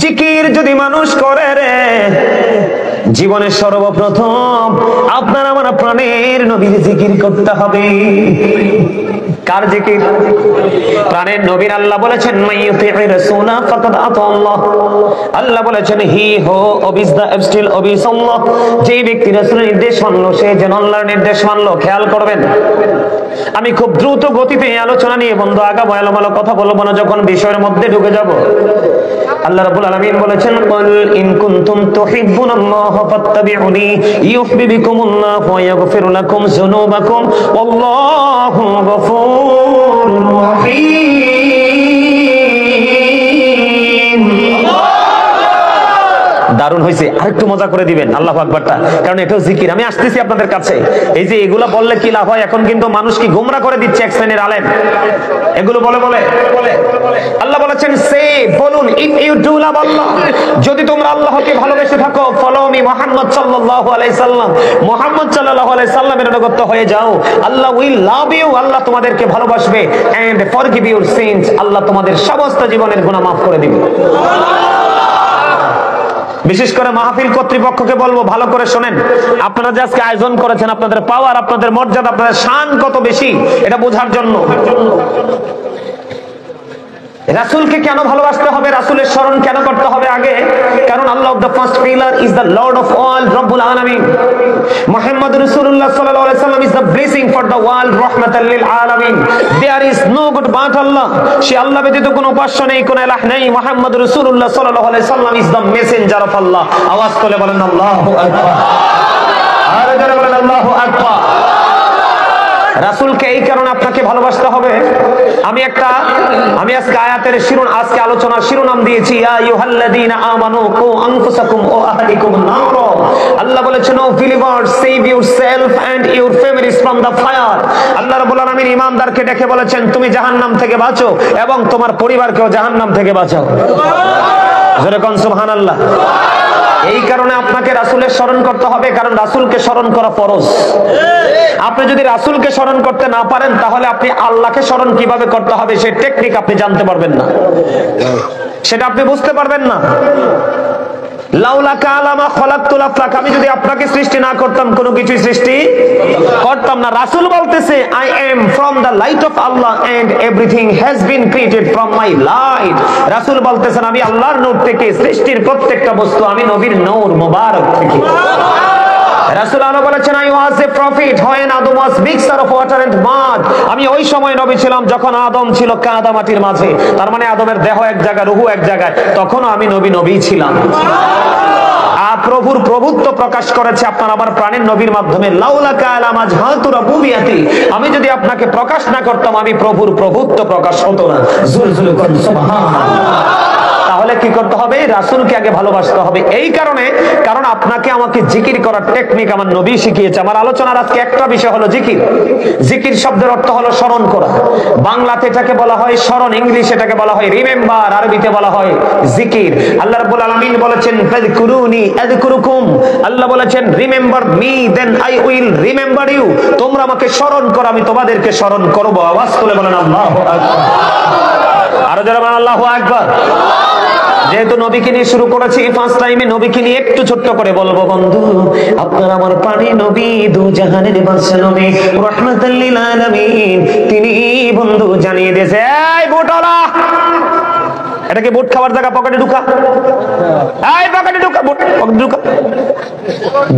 জিকির যদি মানুষ করে রে, জীবনের সর্বপ্রথম আপনার আমার প্রাণের নবীর জিকির করতে হবে। কার জিকির? প্রাণের নবীর। আল্লাহ বলেছেন মাইয়ুতি'র রাসূলা ফাকাদ আতাল্লাহ। আল্লাহ বলেছেন হি হো ওবিস দা এবস্টিল ওবিস আল্লাহ। যে ব্যক্তি রাসূলের নির্দেশ মানলো সে যেন আল্লাহর নির্দেশ মানলো। খেয়াল করবেন, আমি খুব দ্রুত গতিতে আলোচনা নিয়ে বন্ধু আগাবো, এলোমেলো কথা বলবো না, যখন বিষয়ের মধ্যে ঢুকে যাব। আল্লাহ রাব্বুল আলামিন বলেছেন কুল ইন কুনতুম তুহিব্বুনাল্লাহ ফাত্তাবিউনি ইউহিব্বুকুমুল্লাহু ওয়া ইয়াগফির লাকুম যুনুবাকুম ওয়াল্লাহু গফুরুর রহিম। দারুণ হয়েছে, আরেকটু মজা করে দিবেন আল্লাহু আকবারটা, কারণ এটাও জিকির। আমি আসতেছি আপনাদের কাছে। এই যে এগুলা বললে কি লাভ হয়? এখন কিন্তু মানুষ কি গোমরা করে দিচ্ছে এক শ্রেণীর আলেম এগুলো বলে বলে। আল্লাহ বলেছেন সে বলুন ইফ ইউ ডু লাভ আল্লাহ, যদি তোমরা আল্লাহকে ভালোবেসে থাকো, ফলো মি মুহাম্মদ সাল্লাল্লাহু আলাইহি সাল্লাম, মুহাম্মদ সাল্লাল্লাহু আলাইহি সাল্লামের অনুগত হয়ে যাও, আল্লাহ উইল লাভ ইউ, আল্লাহ তোমাদেরকে ভালোবাসবে, এন্ড ফরগিভ ইউর সিনস, আল্লাহ তোমাদের সমস্ত জীবনের গুনাহ মাফ করে দিবে। বিশেষ করে মাহফিল কর্তৃপক্ষকে বলবো, ভালো করে শোনেন। আপনারা যে আজকে আয়োজন করেছেন, আপনাদের পাওয়ার, আপনাদের মর্যাদা, আপনাদের শান কত বেশি এটা বোঝার জন্য। রাসূলকে কেন ভালোবাসতে হবে, রাসূলের স্মরণ কেন করতে হবে আগে? কারণ Allah the first pillar is the lord of all, রব্বুল আলামিন। মুহাম্মদ রাসূলুল্লাহ সাল্লাল্লাহু আলাইহি সাল্লাম is the blessing for the world, রাহমাতাল লিল আলামিন। There is no god but Allah, সে আল্লাহ ব্যতীত কোনো উপাস্য নেই, কোনো ইলাহ নেই। মুহাম্মদ রাসূলুল্লাহ সাল্লাল্লাহু আলাইহি সাল্লাম ইজ দ্য মেসেঞ্জার অফ আল্লাহ। আওয়াজ করে বলেন আল্লাহু আকবার, আর জোরে বলেন আল্লাহু আকবার। রাসূলকে এই কারণে আপনাকে ভালোবাসতে হবে। আমি আজকে আয়াতের আজকে আলোচনার শিরোনাম দিয়েছি ইয়া আইয়ুহাল্লাযীনা আমানু কু আনফুসাকুম ওয়া আহলিকুম নার। আল্লাহ বলেছেন ও believers, save yourself and your families from the fire. Allah রাব্বুল আলামিন ঈমানদারকে ডেকে বলেছেন তুমি জাহান্নাম থেকে বাঁচো এবং তোমার পরিবারকেও জাহান্নাম থেকে বাঁচাও। জোরে কোন সুবহানাল্লাহ। এই কারণে আপনাকে রাসূলের স্মরণ করতে হবে, কারণ রাসূলকে স্মরণ করা ফরজ। আপনি যদি রাসূলকে স্মরণ করতে না পারেন, তাহলে আপনি আল্লাহকে স্মরণ কিভাবে করতে হবে সেই টেকনিক আপনি জানতে পারবেন না, সেটা আপনি বুঝতে পারবেন না। লাউলাকা আলামা খলাকতুল আফলাক, আমি যদি আপনাকে সৃষ্টি না করতাম কোনো কিছুই সৃষ্টি করতাম না। রাসূল বলতেছে I am from the light of Allah and everything has been created from my light. রাসূল বলতেছেন আমি আল্লাহর নূর থেকে, সৃষ্টির প্রত্যেকটা বস্তু আমি নবীর নূর মুবারক থেকে। রাসূল আল্লাহ বলেছেন I was a prophet when Adam was mixture of water and mud, আমি ওই সময় নবী ছিলাম যখন আদম ছিল কাদা মাটির মাঝে। তার মানে আদমের দেহ এক জায়গায়, রূহ এক জায়গায়, তখনও আমি নবী ছিলাম। প্রভুর প্রভুত্ব প্রকাশ করেছে আপনার আমার প্রাণের নবীর মাধ্যমে। লাউলাকা আলামা জাহাতু রাবুবিয়াতি, আমি যদি আপনাকে প্রকাশ না করতাম, আমি প্রভুর প্রভুত্ব প্রকাশ হতো না। জুলজুল করুন সুবহানাল্লাহ। তাহলে কি করতে হবে? রাসূলকে আগে ভালোবাসতে হবে। এই কারণে, কারণ আপনাকে আমাকে জিকির করার টেকনিক আমার নবী শিখিয়েছে। আমার আলোচনার আজকে একটা বিষয় হলো জিকির। জিকির শব্দের অর্থ হলো স্মরণ করা। বাংলাতে এটাকে বলা হয় স্মরণ, ইংলিশে এটাকে বলা হয় রিমেম্বার, আরবিতে বলা হয় জিকির। আল্লাহ রাব্বুল আলামিন বলেছেন ফাযকুরুনি আযকুরুকুম, আল্লাহ বলেছেন remember me then I will remember you, তোমরা আমাকে স্মরণ করো আমি তোমাদেরকে স্মরণ করব। আওয়াজ তুলে বলেন আল্লাহু আকবার, আরো জোরে বলেন আল্লাহু আকবার। যেহেতু নবীকে নিয়ে শুরু করেছি, ফার্স্ট টাইমে নবীকে নিয়ে একটু ছোট্ট করে বলবো বন্ধু, আপনার আমার প্রাণী নবী, দু জাহানের বাদশা নবী, রাহমাতাল লিল আলামিন, তিনি বন্ধু জানিয়ে দিয়েছে এই বুটওয়ালা, এটাকে বুট খাবার জায়গা, পকেটে ঢুকা, এই পকেটে ঢুকা, বুট পকেটে ঢুকা।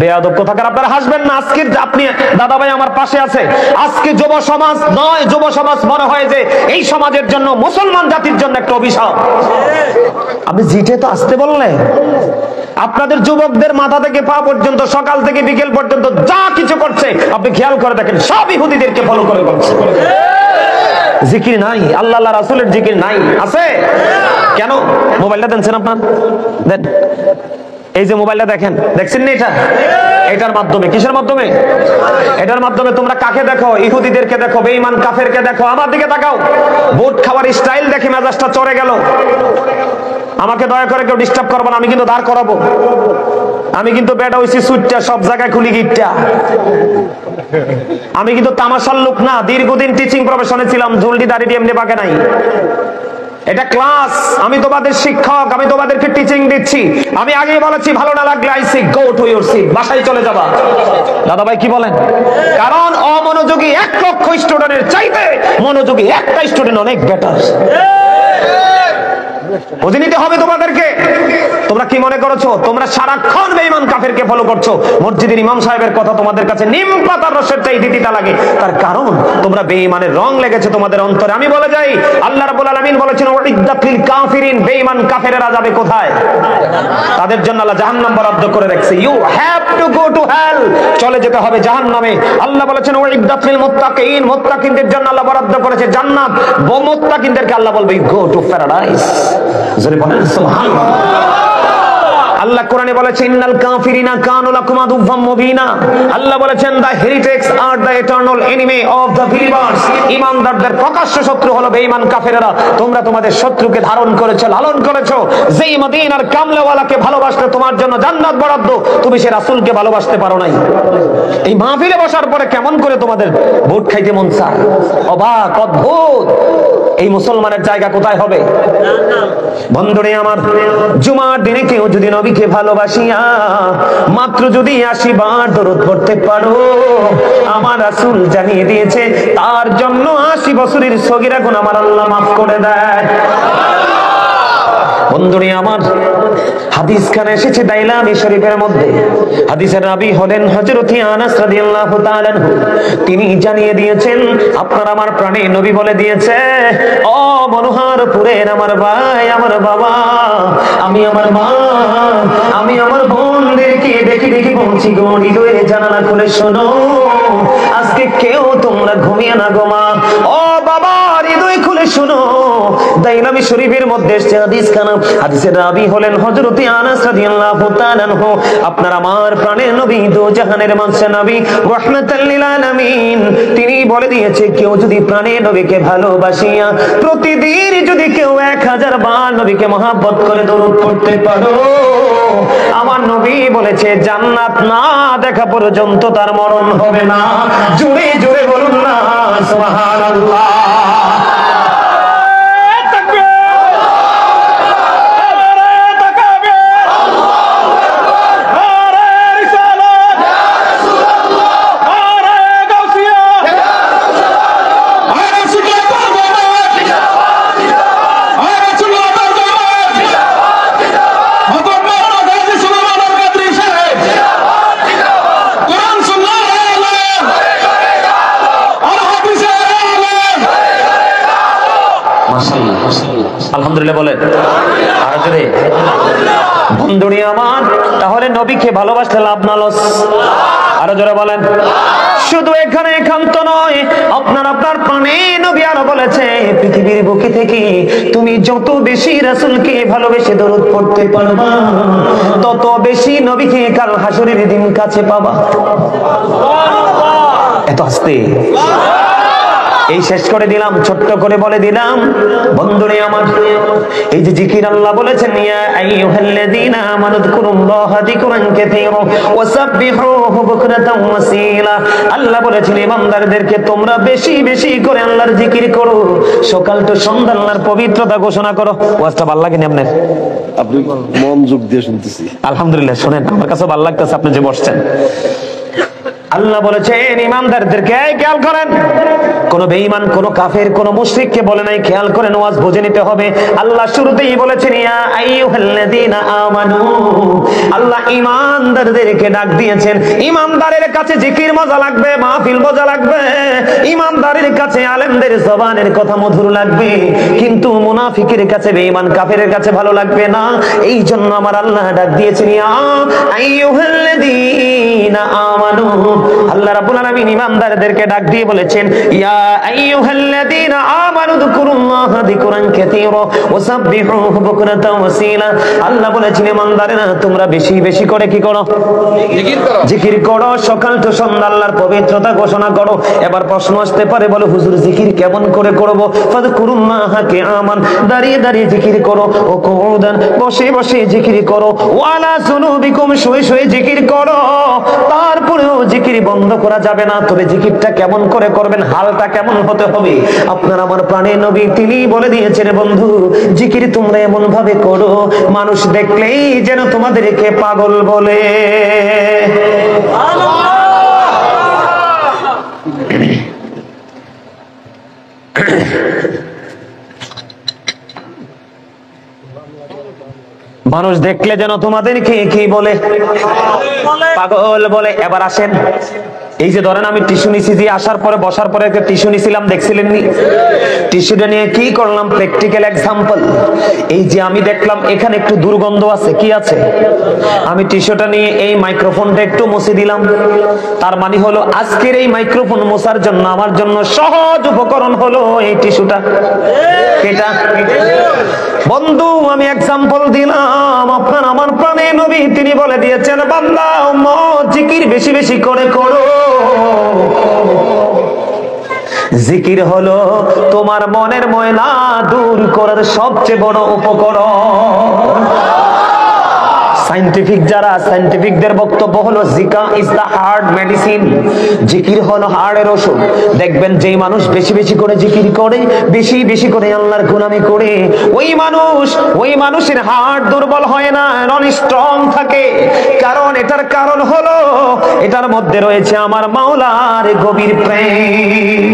বেয়াদব কোথাকার। আপনারা হাসবেন না, আজকে আপনি দাদা ভাই আমার পাশে আছে, আজকে যুব সমাজ নয়, যুব সমাজ মনে হয় যে এই সমাজের জন্য, মুসলমান জাতির জন্য একটা অভিশাপ। আপনি জিটে তো আসতে বললে, আপনাদের যুবকদের মাথা থেকে পা পর্যন্ত, সকাল থেকে বিকেল পর্যন্ত যা কিছু করছে আপনি খেয়াল করে দেখেন, সব ইহুদিদেরকে ফলো করে করছে। জিকির নাই, আল্লাহ রাসূলের জিকির নাই। আছে কেন? মোবাইলটা দেনছেন আপনার, দেন। এই যে মোবাইলটা দেখেন, দেখছেন না এটা? এটার মাধ্যমে, কিসের মাধ্যমে? এটার মাধ্যমে তোমরা কাকে দেখো? ইহুদিদেরকে দেখো, বেঈমান কাফেরকে দেখো। আমার দিকে তাকাও, বুট খাবার স্টাইল দেখে মেজাজটা চড়ে গেল। আমাকে দয়া করে কেউ ডিস্টার্ব করবো না, আমি কিন্তু দাঁড় করাবো। আমি কিন্তু বেটা হইছি সুইটটা, সব জায়গায় খুলি গিটটা। আমি কিন্তু তামাশার লোক না, দীর্ঘদিন টিচিং প্রফেশনে ছিলাম, ঝুলটি দাঁড়িয়ে এমনি বাঁকে নাই। এটা ক্লাস, আমি তোমাদের শিক্ষক, আমি তোমাদেরকে টিচিং দিচ্ছি। আমি আগেই বলেছি ভালো না লাগলে I say go to your seat, বাসায় চলে যাবা। দাদা ভাই কি বলেন? কারণ অমনোযোগী 1 লক্ষ স্টুডেন্টের চাইতে মনোযোগী একটা স্টুডেন্ট অনেক বেটার। বুঝে নিতে হবে তোমাদেরকে। তোমরা কি মনে করছো তোমরা সারাক্ষণ বেঈমান কাফেরকে ফলো করছো? মসজিদের ইমাম সাহেবের কথা তোমাদের কাছে নিম পাতার রসের চাইতে তিতা লাগে, তার কারণ তোমরা বেঈমানের রং লেগেছে তোমাদের অন্তরে। আমি বলে যাই, আল্লাহ রাব্বুল আলামিন বলেছেন ওয়াইদ্দাত লিল কাফিরিন, বেঈমান কাফেরেরা যাবে কোথায়? তাদের জন্য আল্লাহ জাহান্নাম বরাদ্দ করে রাখছে। You have to go to hell, চলে যেতে হবে জাহান্নামে। আল্লাহ বলেছেন ওয়াইদ্দাত লিল মুত্তাকিন, মুত্তাকিনদের জন্য আল্লাহ বরাদ্দ করেছে জান্নাত। মুত্তাকিনদেরকে আল্লাহ বলবে গো টু প্যারাডাইস। জোরে বলেন সুবহানাল্লাহ। আল্লাহ কোরআনে বলেছেন ইন্নাল কাফিরিনা কানু লাকুম আদুওয়াম মুবিনা। আল্লাহ বলেছেন the heretics are the eternal enemy of the believers, ঈমানদারদের প্রকাশ্য শত্রু হলো বেঈমান কাফেররা। তোমরা তোমাদের শত্রুকে ধারণ করেছো, লালন করেছো। যেই মদিনার কামলাওয়ালাকে ভালোবাসলে তোমার জন্য জান্নাত বরাদ্দ, তুমি সে রাসূলকে ভালোবাসতে পারো নাই। এই মাহফিলে বসার পরে কেমন করে তোমাদের ভোট খাইতে মন চায়? অবাক, অদ্ভুত। এই মুসলমানের জায়গা কোথায় হবে? বন্ধুরে আমার, জুমার দিনে কেউ যদি নবীকে ভালোবাসিয়া মাত্র যদি 80 বার দরুদ পড়তে পারো, আমার রাসূল জানিয়ে দিয়েছে তার জন্য 80 বছরের সগীরা গুনাহ আমার আল্লাহ মাফ করে দেয়। বন্ধুরে আমার, হাদিস খানে এসেছে দাইলামি শরীফের মধ্যে। হাদিসের রাবী হলেন হযরত আনাস রাদিয়াল্লাহু তাআলা আনহু। তিনি জানিয়ে দিয়েছেন আপনার আমার প্রাণে নবী বলে দিয়েছে, ও মনোহরপুরের আমার ভাই, আমার বাবা, আমি আমার মা, আমি আমার বোনদেরকে দেখি দেখি বলছি গো, হৃদয়ের জানালা খুলে শোনো, আজকে কেউ তোমরা ঘুমিয়ে না গো মা। ও বাবা, হৃদয় খুলে শোনো। দাইলামি শরীফের মধ্যে এসেছে হাদিস খানা। হাদিসের রাবী হলেন হযরত আনাস রাদিয়াল্লাহু তাআলা আনহু। আপনার আমার প্রাণের নবী, দো জাহানের মানসে নবী, রাহমাতাল লিল আলামিন, তিনি বলে দিয়েছে কেউ যদি প্রাণের নবীকে ভালোবাসিয়া প্রতিদিন যদি কেউ 1000 বার নবীকে মহব্বত করে দরুদ পড়তে পারো, আমার নবী বলেছে জান্নাত না দেখা পর্যন্ত তার মরণ হবে না। জোরে জোরে বলুন না সুবহানাল্লাহ। আলহামদুলিল্লাহ বলেন। আর জোরে বন্ধুরি আমার, তাহলে নবীকে ভালোবাসতে লাভ না লস? আরো জোরে বলেন। শুধু এখানে একান্ত নয়, আপনার প্রাণে নবী আরো বলেছে পৃথিবীর বুকে থেকে তুমি যত বেশি রাসূলকে ভালোবেসে দরুদ পড়তে পারবা, তত বেশি নবীকে কাল হাসরের দিন কাছে পাবা। এত আস্তে এই শেষ করে দিলাম, ছোট্ট করে বলে দিলাম বন্ধুরে আমার, এই যে জিকির আল্লাহ বলেছেন ইয়া আইয়ুহাল্লাযীনা আমানু যকুরুল্লাহা যিকরান কাসীরা ওয়াসাব্বিহুহু বুকরাতাও ওয়াসীলা। আল্লাহ বলেছেন ইমানদারদেরকে তোমরা বেশি বেশি করে আল্লাহর জিকির করো, সকাল তো সন্ধ্যা আল্লাহর পবিত্রতা ঘোষণা করো। ওয়াজটা ভালো লাগে না আপনার? আপনি মনোযোগ দিয়ে শুনতেছি। আলহামদুলিল্লাহ, শুনেন, আমার কাছে ভালো লাগতেছে আপনি যে বসছেন। আল্লাহ বলেছেন ইমানদারদেরকে খেয়াল করেন, কোন বেঈমান, কোন কাফের, কোন মুশরিককে বলে নাই, খেয়াল করেন, ওয়াজ বুঝে নিতে হবে। আল্লাহ শুরুতেই বলেছেন ইয়া আইয়ুহাল্লাযীনা আমানু, আল্লাহ ইমানদারদেরকে ডাক দিয়েছেন। ইমানদারের কাছে জিকির মজা লাগবে, মাহফিল মজা লাগবে, ইমানদারের কাছে আলেমদের জবানের কথা মধুর লাগবে, কিন্তু মুনাফিকের কাছে, বেঈমান কাফেরের কাছে ভালো লাগবে না। এই জন্য আমার আল্লাহ ডাক দিয়েছেন ইয়া আইয়ুহাল্লাযীনা আমানু। আল্লাহ রাব্বুল আলামিন ইমানদারদেরকে ডাক দিয়ে বলেছেন ইয়া আইয়ুহাল্লাযীনা আমানু যকুরুল্লাহা যিকরান কাসীরা ওয়াসাব্বিহুহু বুকরাতাও ওয়াসীলা। আল্লাহ বলেছেন ইমানদারেরা তোমরা বেশি বেশি করে কি করো? জিকির করো, সকাল তো সন্ধ্যা আল্লাহর পবিত্রতা ঘোষণা করো। এবার প্রশ্ন আসতে পারে, বলে হুজুর জিকির কেমন করে করব? ফাযকুরুল্লাহা কিয়ামান, দাঁড়িয়ে দাঁড়িয়ে জিকির করো, ও কুউদান, বসে বসে জিকির করো, ওয়ালা জুনুবিকুম, শুয়ে শুয়ে জিকির করো। তারপরেও জিকির জিকির বন্ধ করা যাবে না, তবে জিকিরটা কেমন করে করবেন, হালটা কেমন হতে হবে, আপনার আমার প্রাণের নবী তিনি বলে দিয়েছেন, বন্ধু জিকির তোমরা এমন ভাবে করো মানুষ দেখলেই যেন তোমাদেরকে পাগল বলে। মানুষ দেখলে যেন তোমাদেরকে কি বলে, পাগল বলে। এবার আসেন, এই যে ধরেন আমি টিস্যু নিছি, যে আসার পরে বসার পরে একটা টিস্যু নিছিলাম, দেখছিলেন নি? টিস্যুটা নিয়ে কি করলাম, প্র্যাকটিক্যাল এক্সাম্পল। এই যে আমি দেখলাম এখানে একটু দুর্গন্ধ আছে, কি আছে, আমি টিস্যুটা নিয়ে এই মাইক্রোফোনটা একটু মুছে দিলাম। তার মানে হলো আজকের এই মাইক্রোফোন মোছার জন্য আমার জন্য সহজ উপকরণ হলো এই টিস্যুটা। এটা বন্ধু আমি এক্সাম্পল দিলাম, আপনার আমার প্রাণের নবী তিনি বলে দিয়েছেন, বান্দা উম্মত জিকির বেশি বেশি করে করো। জিকির হলো তোমার মনের ময়লা দূর করার সবচেয়ে বড় উপকরণ। সায়েন্টিফিক যারা, সায়েন্টিফিকদের বক্তব্য হলো জিকির ইজ দা হার্ট মেডিসিন, জিকির হলো হার্টের ওষুধ। দেখবেন যেই মানুষ বেশি বেশি করে জিকির করে, বেশি বেশি করে আল্লাহর গোলামি করে, ওই মানুষের হার্ট দুর্বল হয় না, নন স্ট্রং থাকে। কারণ এটার কারণ হলো এটার মধ্যে রয়েছে আমার মাওলার গভীর প্রেম।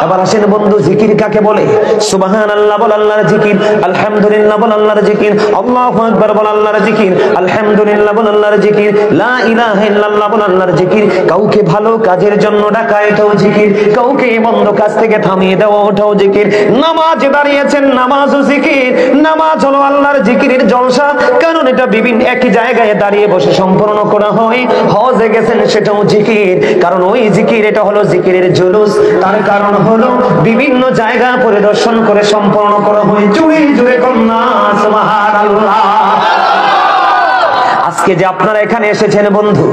এবার আসেন বন্ধু, জিকির কাকে বলে? সুবহানাল্লাহ বল আল্লাহর জিকির, আলহামদুলিল্লাহ বল আল্লাহর জিকির, আল্লাহু আকবার বল আল্লাহর জিকির, আলহামদুলিল্লাহ বল আল্লাহর জিকির, লা ইলাহা ইল্লাল্লাহ বল আল্লাহর জিকির। কাউকে ভালো কাজের জন্য ডাকা, এটাও জিকির। কাউকে মন্দ কাজ থেকে থামিয়ে দেওয়া, ওটাও জিকির। নামাজে দাঁড়িয়েছেন, নামাজও জিকির। নামাজ হলো আল্লাহর জিকিরের জলসা, কারণ এটা বিভিন্ন একই জায়গায় দাঁড়িয়ে বসে সম্পূর্ণ করা হয়। হজে গেছেন, সেটাও জিকির, কারণ ওই জিকির, এটা হলো জিকিরের জুলুস। তার কারণ হলো বিভিন্ন জায়গা পরিদর্শন করে সম্পন্ন করা হয়। জুড়ে জুড়ে কন্যা সুবহানাল্লাহ। আজকে যে আপনারা এখানে এসেছেন বন্ধু,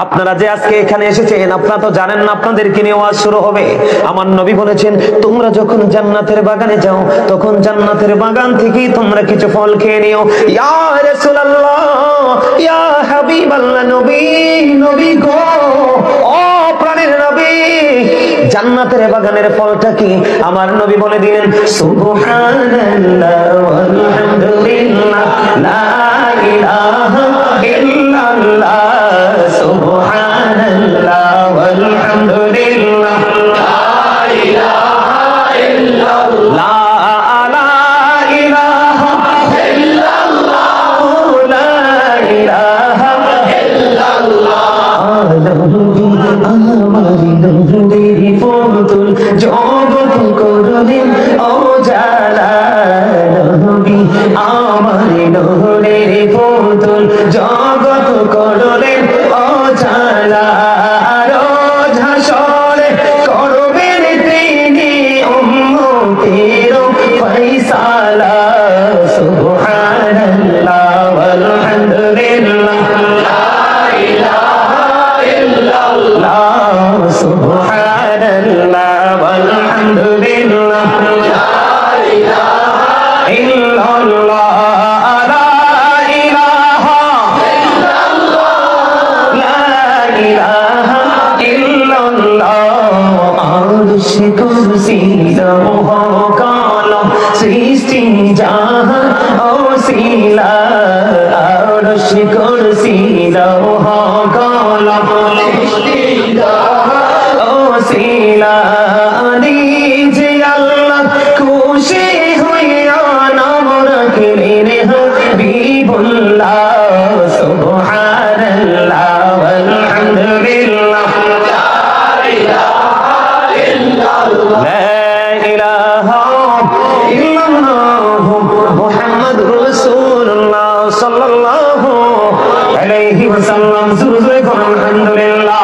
আপনারা যে আজকে এখানে এসেছেন, আপনারা তো জানেন না আপনাদেরকে নিয়ে ওয়াজ শুরু হবে। আমার নবী বলেছেন, তোমরা যখন জান্নাতের বাগানে যাও, তখন জান্নাতের বাগান থেকে তোমরা কিছু ফল খেয়ে নিও। ইয়া রাসূলুল্লাহ, ইয়া হাবিবাল্লাহ, নবী নবী গো, ও প্রাণের নবী, জান্নাতের বাগানের ফলটা কি? আমার নবী বলে দিলেন, সুবহানাল্লাহ ওয়ালহামদুলিল্লাহ লা ইলাহা ইল্লাল্লাহ, সুবহানাল্লাহ ওয়ালহামদুলিল্লাহ লা ইলাহা ইল্লাল্লাহ, লা ইলাহা ইল্লাল্লাহ, লা ইলাহা ইল্লাল্লাহ। আমারি নবীর পুতুল জগৎ করলেন উজালা, নবী আমারি নূরের পুতুল জগৎ করলেন উজালা। রোজ হাসরে করবেন তিনি উম্মতের ফয়সালা, সুবহানাল্লাহ ওয়ালহামদুলিল্লাহ লা ইলাহা ইল্লাল্লাহ, সুবহানাল্লাহ ওয়ালহামদুলিল্লাহ লা ইলাহা ইল্লাল্লাহ, লা ইলাহা ইল্লাল্লাহ, লা ইলাহা ইল্লাল্লাহ। আরশ কুরসি লৌহ কলম সৃষ্টি জাহান ওসিলা, আরশ কুরসি লৌহ কলম সৃষ্টি জাহান ওসিলা। নিজে আল্লাহ খুশি হইয়া নাম রাখলেন হাবিবুল্লাহ, সুবহানাল্লাহ ওয়ালহামদুলিল্লাহ লা ইলাহা ইল্লাল্লাহ, লা ইলাহা ইল্লাল্লাহ মুহাম্মাদুর রাসূলুল্লাহ সাল্লাল্লাহু আলাইহি ওয়াসাল্লাম। জোরে বলুন আলহামদুলিল্লাহ।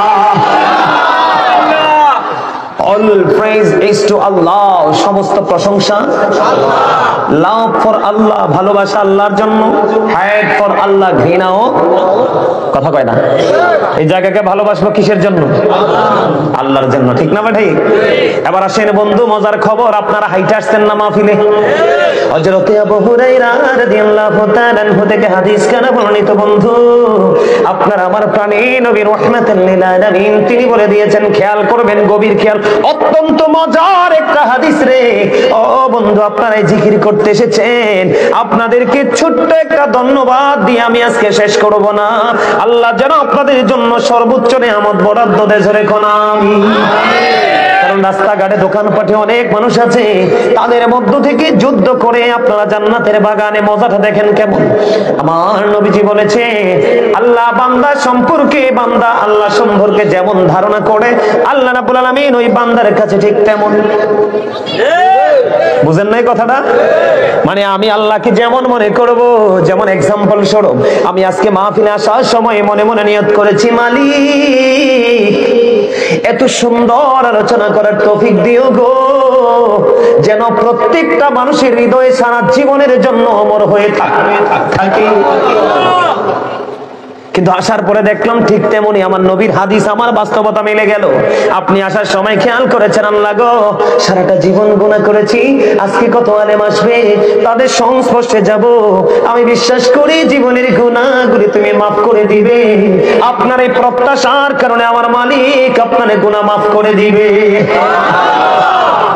All praise is to Allah, সমস্ত প্রশংসা আল্লাহ। লাভ ফর আল্লাহ, ভালোবাসা আল্লাহর জন্য, হ্যাট ফর আল্লাহ, ঘৃণাও, কথা কয় না। এই জায়গাকে ভালোবাসবো কিসের জন্য? আল্লাহর জন্য, ঠিক না ভাই? এবার আসেন বন্ধু, মজার খবর, আপনারা হাইটে আসছেন না মাহফিলে? হযরতে আবু হুরায়রা রাদিয়াল্লাহু তাআলা আনহু থেকে হাদিস কানা বর্ণিত বন্ধু, আপনার আমার প্রাণী নবী রাহমাতুল লিল আলামিন তিনি বলে দিয়েছেন, খেয়াল করবেন, গভীর খেয়াল, অত্যন্ত মজার একটা হাদিস রে। ও বন্ধু, আপনারা জিকির করতে এসেছেন, আপনাদেরকে ছোট্ট একটা ধন্যবাদ দিয়ে আমি আজকে শেষ করব না। আল্লাহ যেন আপনাদের জন্য সর্বোচ্চ নিয়ামত বরাদ্দ দেয়, জোরে কোন আমিন। কারণ রাস্তাঘাটে দোকানপাটে অনেক মানুষ আছে, তাদের মধ্য থেকে যুদ্ধ করে আপনারা জান্নাতের বাগানে মজাটা দেখেন কেমন। আমার নবীজি বলেছে, আল্লাহ বান্দা সম্পর্কে, বান্দা আল্লাহ সম্পর্কে যেমন ধারণা করে, আল্লাহ রাব্বুল আলামিন ওই বান্দার কাছে ঠিক তেমন। বুঝেন নাই কথাটা? মানে আমি আল্লাহকে যেমন মনে করব, যেমন এক্সাম্পল স্বরূপ আমি আজকে মাহফিলে আসার সময় মনে মনে নিয়ত করেছি, মালিক এত সুন্দর আলোচনা করার তৌফিক দিও গো, যেন প্রত্যেকটা মানুষের হৃদয়ে সারা জীবনের জন্য অমর হয়ে থাকে। কিন্তু আসার পরে দেখলাম ঠিক তেমনি আমার নবীর হাদিস আমার বাস্তবতা মিলে গেল। আপনি আসার সময় খেয়াল করেছেন, আল্লাহ গো সারাটা জীবন গুনাহ করেছি, আজকে কত আলেম আসবে, তাদের সংস্পর্শে যাব, আমি বিশ্বাস করি জীবনের গুনাহগুলি তুমি মাফ করে দিবে। আপনার এই প্রত্যাশার কারণে আমার মালিক আপনার গুনাহ মাফ করে দিবে।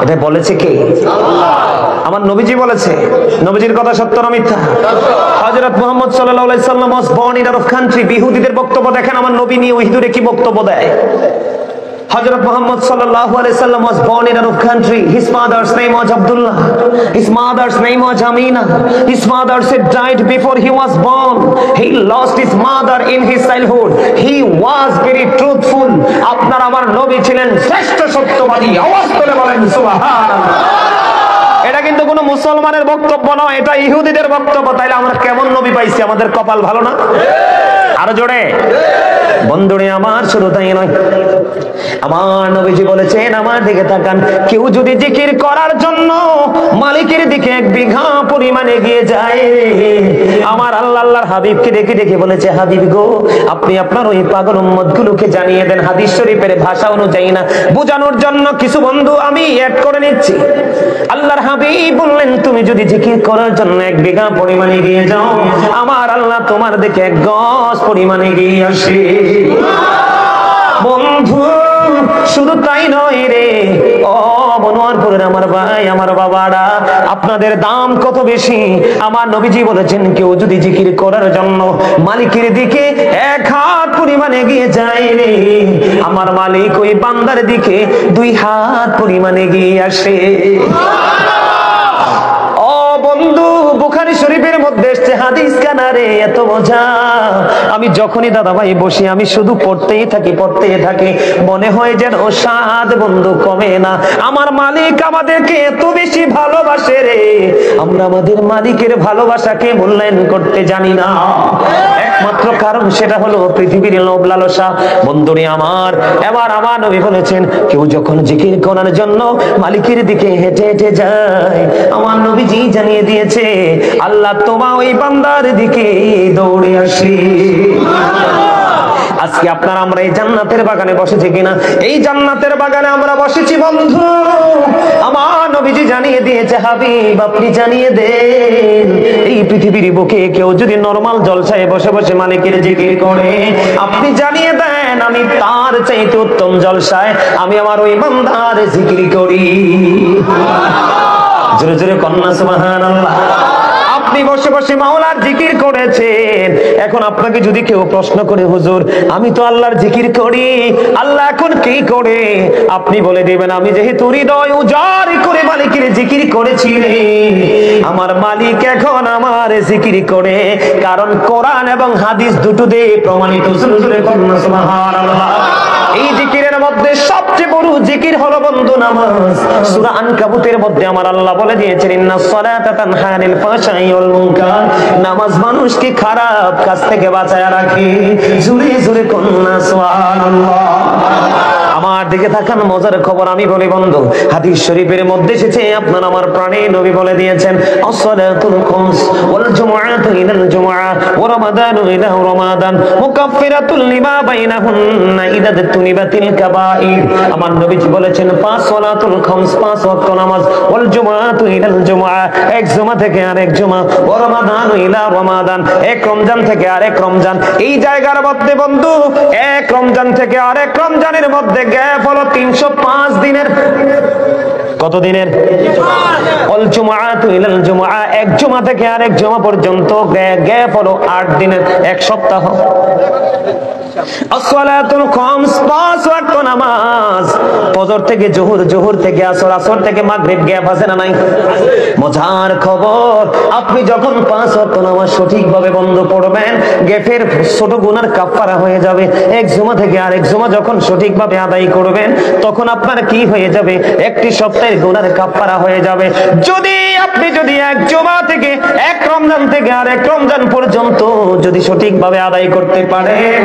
এটা বলেছে কে? আল্লাহ। আমার নবীজি বলেছে। নবীজির কথা সত্য না মিথ্যা? হযরত মুহাম্মদ সাল্লাল্লাহু আলাইহি সাল্লাম was born in Arab country। ইহুদিদের বক্তব্য দেখেন আমার নবী নিয়ে ইহুদিরা কি বক্তব্য দেয়। হযরত মুহাম্মদ সাল্লাল্লাহু আলাইহি সাল্লাম was born in Arab country. His father's name was Abdullah. His mother's name was Amina. His father said died before he was born. He lost his mother in his childhood. He was very truthful. আপনার আমার নবী ছিলেন শ্রেষ্ঠ সত্যবাদী। আওয়াজ করে বলেন সুবহানাল্লাহ। এটা কিন্তু কোনো মুসলমানের বক্তব্য নয়, এটা ইহুদিদের বক্তব্য। তাইলে আমরা কেমন নবী পাইছি? আমাদের কপাল ভালো না? আরো জোরে বন্ধুরে আমার, শুধু তাই নয়, আমার নবীজি বলেছেন, আমার দিকে তাকান, কেউ যদি জিকির করার জন্য মালিকের দিকে 1 বিঘা পরিমাণে গিয়ে যায়, আমার আল্লাহ আল্লাহর হাবিবকে ডেকে ডেকে বলেছে, হাবিব গো আপনি আপনার ওই পাগল উম্মত গুলোকে জানিয়ে দেন। হাদিস শরীফের ভাষা অনুযায়ী না, বোঝানোর জন্য কিছু বন্ধু আমি অ্যাড করে নিচ্ছি। আল্লাহর হাবিব বললেন, তুমি যদি জিকির করার জন্য 1 বিঘা পরিমাণে গিয়ে যাও, আমার আল্লাহ তোমার দিকে 1 গজ পরিমাণে গিয়ে আসে। বন্ধু শুধু তাই নয় রে, ও বনোয়ারপুরের আমার ভাই, আমার বাবারা, আপনাদের দাম কত বেশি। আমার নবীজি বলেছেন, কেউ যদি জিকির করার জন্য মালিকের দিকে 1 হাত পরিমাণে গিয়ে যায় রে, আমার মালিক ওই বান্দার দিকে 2 হাত পরিমাণে গিয়ে আসে। বন্ধু বুখারী শরীফের মধ্যে এসেছে হাদিস কানারে, এত মজা। আমি যখনই দাদা ভাই বসি, আমি শুধু পড়তেই থাকি, মনে হয় যেন স্বাদ বন্ধু কমে না। আমার মালিক আমাদেরকে এত বেশি ভালোবাসে রে, আমরা আমাদের মালিকের ভালোবাসাকে মূল্যায়ন করতে জানি না। একমাত্র কারণ সেটা হলো পৃথিবীর লোভ লালসা। বন্ধুরে আমার, এবার আমার নবী বলেছেন, কেউ যখন জিকির করার জন্য মালিকের দিকে হেঁটে হেঁটে যায়, আমার নবীজি জানিয়ে দিয়েছে, আল্লাহ তোমার ওই বান্দার দিকে দৌড়ে আসে। আজকে আপনারা আমরা এই জান্নাতের বাগানে বসেছি কিনা? এই জান্নাতের বাগানে আমরা বসেছি বন্ধু। আমার নবীজি জানিয়ে দিয়েছে, হাবিব আপনি জানিয়ে দেন, এই পৃথিবীর বুকে কেউ যদি নরমাল জলসায় বসে বসে মালিকের জিকির করে, আপনি জানিয়ে দেন আমি তার চাইতে উত্তম জলসায় আমি আমার ওই বান্দার জিকির করি। জোরে জোরে কন্যা সুবহানাল্লাহ। আপনি বসে বসে মাওলার জিকির করেছেন। এখন আপনাকে যদি কেউ প্রশ্ন করে, হুজুর আমি তো আল্লাহর জিকির করি, আল্লাহ এখন কি করে? আপনি বলে দিবেন, আমি যেহেতু হৃদয় উজাড় করে মালিকের জিকির করেছি রে, আমার মালিক এখন আমার জিকির করে। কারণ কোরআন এবং হাদিস দুটো দিয়ে প্রমাণিত। সুবহানাল্লাহ। এই জিকিরের মধ্যে সবচেয়ে বড় জিকির হলো বন্ধু নামাজ। সূরা আনকাবুতের মধ্যে আমার আল্লাহ বলে দিয়েছেন, ইন্নাস সালাতা তানহা আনিল ফাহশাই ওয়াল মুনকার। নামাজ মানুষকে খারাপ কাজ থেকে বাঁচায় রাখে। জোরে জোরে কন্যা সুবহানাল্লাহ। আমার দিকে তাকান, মজার খবর আমি বলি বন্ধু, হাদিস শরীফের মধ্যে এসেছে আপনার আমার প্রাণে নবী বলে দিয়েছেন, আসসালাতুল খামস ওয়াল জুমআতু ইলাল জুমআ ওয়া রমাদানু ইলা রমাদান মুকাফফিরাতুল লিমা বাইনাহুন্না ইদা তুনিবাতিল কাবাইর। আমার নবীজি বলেছেন পাঁচ সালাতুল খামস, পাঁচ ওয়াক্ত নামাজ, ওয়াল জুমআতু ইলাল জুমআ, এক জুমা থেকে আরেক জুমা, ওয়া রমাদানু ইলা রমাদান, এক রমজান থেকে আরেক রমজান। এই জায়গার মধ্যে বন্ধু এক রমজান থেকে আরেক রমজানের মধ্যে গ্যাপ হলো 305 দিনের। কত দিনের? ওয়াল জুমআতু ইলাল জুমআ, এক জুমা থেকে আরেক জুমা পর্যন্ত গ্যাপ হলো 8 দিনের, এক সপ্তাহ। আসসালাতুল খামস, পাঁচ ওয়াক্ত নামাজ, ফজর থেকে জোহর, জোহর থেকে আসর, আসর থেকে মাগরিব, গ্যাপ আছে না নাই? মজার খবর, আপনি যখন পাঁচ ওয়াক্ত নামাজ সঠিকভাবে বন্ধ পড়বেন, গ্যাপের ছোট গুনার কাফারা হয়ে যাবে। এক জুমা থেকে আরেক জুমা যখন সঠিকভাবে আদায় করবেন, তখন আপনার কি হয়ে যাবে? একটি সপ্তাহের গুনার কাফারা হয়ে যাবে। আপনি যদি এক জুমা থেকে এক রমজান থেকে আরেক রমজান পর্যন্ত যদি সঠিকভাবে আদায় করতে পারেন,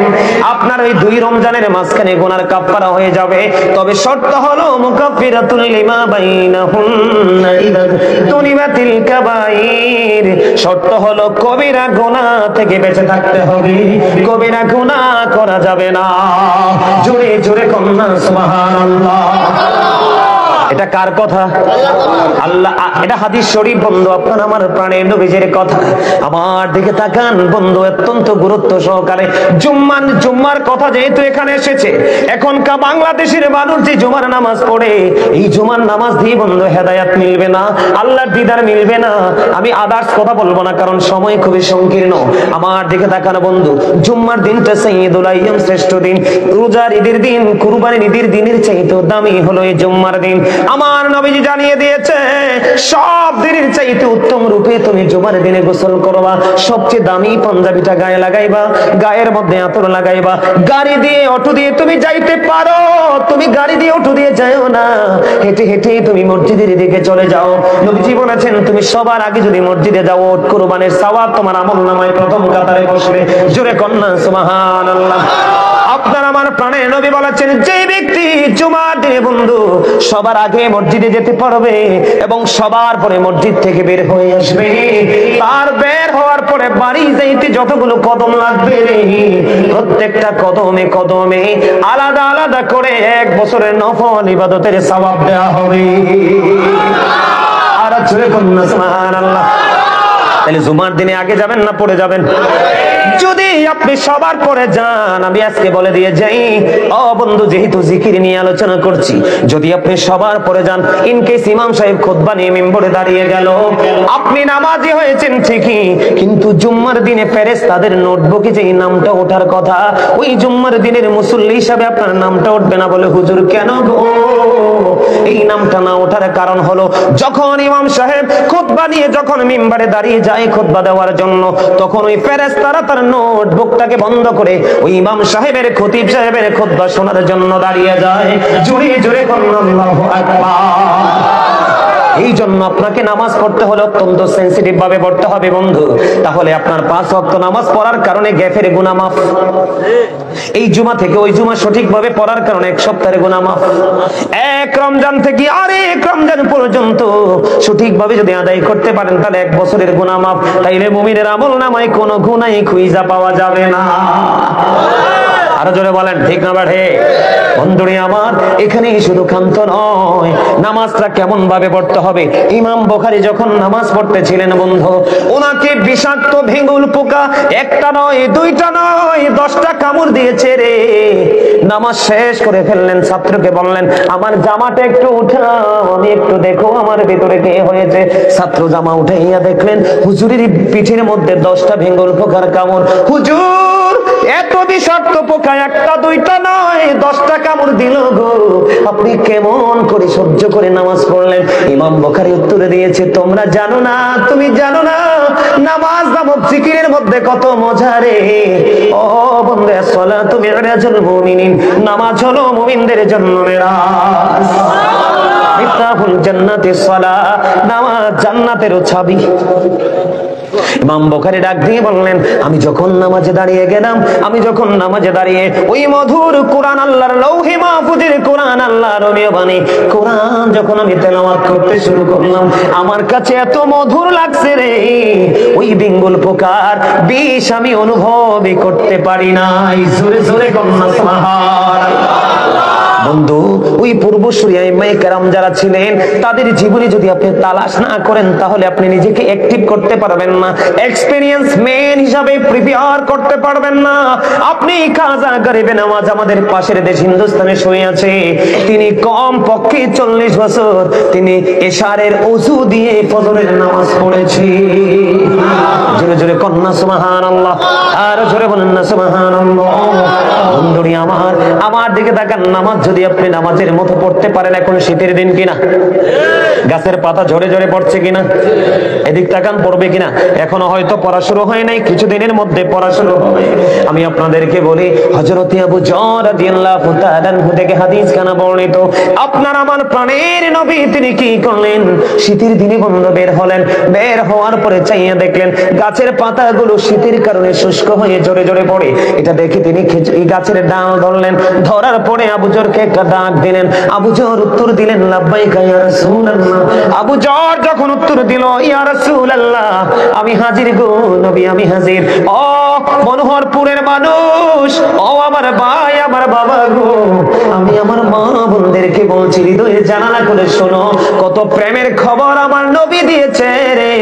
আপনার ওই দুই রমজানের মাঝখানে গুনার কাফারা হয়ে যাবে। তবে শর্ত হলো মুকাফফিরাতুল লিমা বাইনাহুন্না ইদা তুনিবাতিল কাবাইর, শর্ত হলো কবিরা গুনাহ থেকে বেঁচে থাকতে হবে, কবিরা গুনাহ করা যাবে না। জোরে জোরে কন্যা সুবহানাল্লাহ। এটা কার কথা? আল্লাহ। এটা হাদিস শরীফ বন্ধু, আপনার আমার প্রাণের নবীজির কথা। আমার দিকে তাকান বন্ধু, অত্যন্ত গুরুত্ব সহকারে জুম্মার কথা যেহেতু এখানে এসেছে, এখনকার বাংলাদেশের মানুষ যে জুমার নামাজ পড়ে, এই জুমার নামাজ দিয়ে বন্ধু হেদায়েত মিলবে না, আল্লাহর দিদার মিলবে না। আমি আদার্স কথা বলবো না, কারণ সময় খুবই সংকীর্ণ। আমার দিকে তাকান বন্ধু, জুম্মার দিনটা সাইয়্যিদুল আইয়াম, শ্রেষ্ঠ দিন। রোজার ঈদের দিন, কুরবানির ঈদের দিনের চাইতে দামি হলো এই জুম্মার দিন। আমার নবীজি জানিয়ে দিয়েছে, সব দিনের চাইতে উত্তম রূপে তুমি জুমার দিনে গোসল করবা, সবচেয়ে দামি পাঞ্জাবিটা গায়ে লাগাইবা, গায়ের মধ্যে আতর লাগাইবা। গাড়ি দিয়ে অটো দিয়ে তুমি যাইতে পারো, তুমি গাড়ি দিয়ে অটো দিয়ে যাও না, হেঁটে হেঁটে তুমি মসজিদের দিকে চলে যাও। নবীজি বলেছেন তুমি সবার আগে যদি মসজিদে যাও, কুরবানির সওয়াব তোমার আমলনামায় প্রথম কাতারে বসবে। জোরে কন্যা সুবহানাল্লাহ। আপনার আমার প্রাণের নবী বলেছেন, যে ব্যক্তি জুমার দিনে বন্ধু সবার আগে মসজিদে যেতে পারবে এবং সবার পরে মসজিদ থেকে বের হয়ে আসবে, তার বের হওয়ার পরে বাড়ি যাইতে যতগুলো কদম লাগবে, প্রত্যেকটা কদমে কদমে আলাদা আলাদা করে 1 বছরের নফল ইবাদতের সওয়াব দেওয়া হবে। আর জোরে কন্যা সুবহানাল্লাহ। তাহলে জুমার দিনে আগে যাবেন না পরে যাবেন? যদি আপনি সবার পরে যান, আমি আজকে বলে দিয়ে যাই ও বন্ধু, যেহেতু জিকির নিয়ে আলোচনা করছি, যদি আপনি সবার পরে যান, ইনকেস ইমাম সাহেব খুতবা নিয়ে মিম্বরে দাঁড়িয়ে গেল, আপনি নামাজি হয়েছেন ঠিকই, কিন্তু জুম্মার দিনে ফেরেশতাদের নোটবুকে যে নামটা ওঠার কথা, ওই জুম্মার দিনের মুসল্লি হিসাবে আপনার নামটা উঠবে না। বলে হুজুর কেন গো? এই নামটা না ওঠার কারণ হলো, যখন ইমাম সাহেব খুতবা নিয়ে যখন মিম্বরে দাঁড়িয়ে যায় খুতবা দেওয়ার জন্য, তখন ওই ফেরেশতারা তার নোটবুকটাকে বন্ধ করে ওই ইমাম সাহেবের, খতিব সাহেবের খুতবা শোনার জন্য দাঁড়িয়ে যায়। জোরে জোরে আল্লাহু আকবার। এই জন্য আপনাকে নামাজ পড়তে হলে অত্যন্ত সেন্সিটিভ ভাবে পড়তে হবে বন্ধু। তাহলে আপনার 5 ওয়াক্ত নামাজ পড়ার কারণে গ্যাপের গুনাহ মাফ, এই জুমা থেকে ওই জুমা সঠিকভাবে পড়ার কারণে 1 সপ্তাহের গুনাহ মাফ, এক রমজান থেকে আরেক রমজান পর্যন্ত সঠিকভাবে যদি আদায় করতে পারেন, তাহলে 1 বছরের গুনাহ মাফ। তাইলে মুমিনের আমলনামায় কোনো গুনাহই খুঁজা পাওয়া যাবে না। আরো জোরে বলেন ঠিক না বাড়ে? বন্ধুরে আমার, এখানে শুধু ক্ষান্ত নয়, নামাজটা কেমন ভাবে পড়তে হবে। ইমাম বুখারী যখন নামাজ পড়তেছিলেন বন্ধু, ওনাকে বিষাক্ত ভেঙ্গুল পোকা একটা নয়, দুইটা নয়, 10টা কামড় দিয়েছে রে। নামাজ শেষ করে ফেললেন, ছাত্রকে বললেন আমার জামাটা একটু উঠাও, আমি একটু দেখো আমার ভিতরে কি হয়েছে। ছাত্র জামা উঠাইয়া দেখলেন হুজুরের পিঠের মধ্যে 10টা ভেঙ্গুল পোকার কামড়। হুজুর, এত বিষাক্ত পোকা একটা দুইটা নয়, 10টা কামড় দিল গো, আপনি কেমন করে সহ্য করে নামাজ পড়লেন? ইমাম বুখারী উত্তরে দিয়েছে, তোমরা জানো না, তুমি জানো না নামাজ নামক জিকিরের মধ্যে কত মজা রে। ও বন্ধু, সালাতু মিরাজুল মুমিনিন, নামাজ হলো মুমিনদের জন্য মেরাজ। মিফতাহুল জান্নাতিস সালাহ, নামাজ জান্নাতেরও চাবি। ইমাম বুখারী ডাক দিয়ে বললেন, আমি যখন নামাজে দাঁড়িয়ে গেলাম, আমি যখন নামাজে দাঁড়িয়ে ওই মধুর কোরআন, আল্লাহর লৌহে মাহফুজের কোরআন, আল্লাহর রবিয় বাণী কোরআন যখন আমি তেলাওয়াত করতে শুরু করলাম, আমার কাছে এত মধুর লাগছে রে, ওই বিঙ্গুল পোকার বিষ আমি অনুভবই করতে পারি নাই। জোরে জোরে কন্যা সুবহানাল্লাহ। বন্ধু, ওই পূর্বসূরি আইম্মায়ে কেরাম যারা ছিলেন, তাদের জীবনে যদি আপনি তালাশ না করেন, তাহলে আপনি নিজেকে অ্যাক্টিভ করতে পারবেন না, এক্সপেরিয়েন্স ম্যান হিসাবে প্রিপেয়ার করতে পারবেন না। আপনি খাজা গরিবে নওয়াজ আমাদের পাশের দেশ হিন্দুস্তানে শুয়ে আছে, তিনি কম পক্ষে 40 বছর তিনি এশারের ওযু দিয়ে ফজরের নামাজ পড়েছে। জোরে জোরে কন্যা সুবহানাল্লাহ, আর জোরে বলেন না সুবহানাল্লাহ। বন্ধুরি আমার দিকে তাকান, নামাজ যদি আপনি নামাজের মতো পড়তে পারেন, এখন শীতের দিন কিনা, গাছের পাতা ঝরে ঝরে পড়ছে কিনা, এদিক তাকান, পড়বে কিনা। এখনো হয়তো পড়া শুরু হয় নাই, কিছুদিনের মধ্যে পড়া শুরু হবে। আমি আপনাদেরকে বলি, হযরত আবু যর রাদিয়াল্লাহু তাআলা আনহু থেকে হাদিস খানা বর্ণিত, আপনার আমার প্রাণের নবী তিনি কি করলেন, শীতের দিনে বন্ধু বের হলেন, বের হওয়ার পরে চাইয়া দেখলেন গাছের পাতাগুলো শীতের কারণে শুষ্ক হয়ে ঝরে ঝরে পড়ে। এটা দেখে তিনি এই গাছের ডাল ধরলেন, ধরার পরে আবু যরকে একটা ডাক দিলেন। আবু যর উত্তর দিলেন, লাব্বাইকা ইয়া রাসূলুল্লাহ। আবু যর যখন উত্তর দিল, ইয়া রাসূলুল্লাহ, আমি হাজির গো নবী, আমি হাজির। ও মনোহরপুরের মানুষ, ও আমার ভাই, আমার বাবা গো, আমি আমার মা বোনদেরকে বলছি, হৃদয়ে জানালা করে শোনো, কত প্রেমের খবর আমার নবী দিয়েছে রে।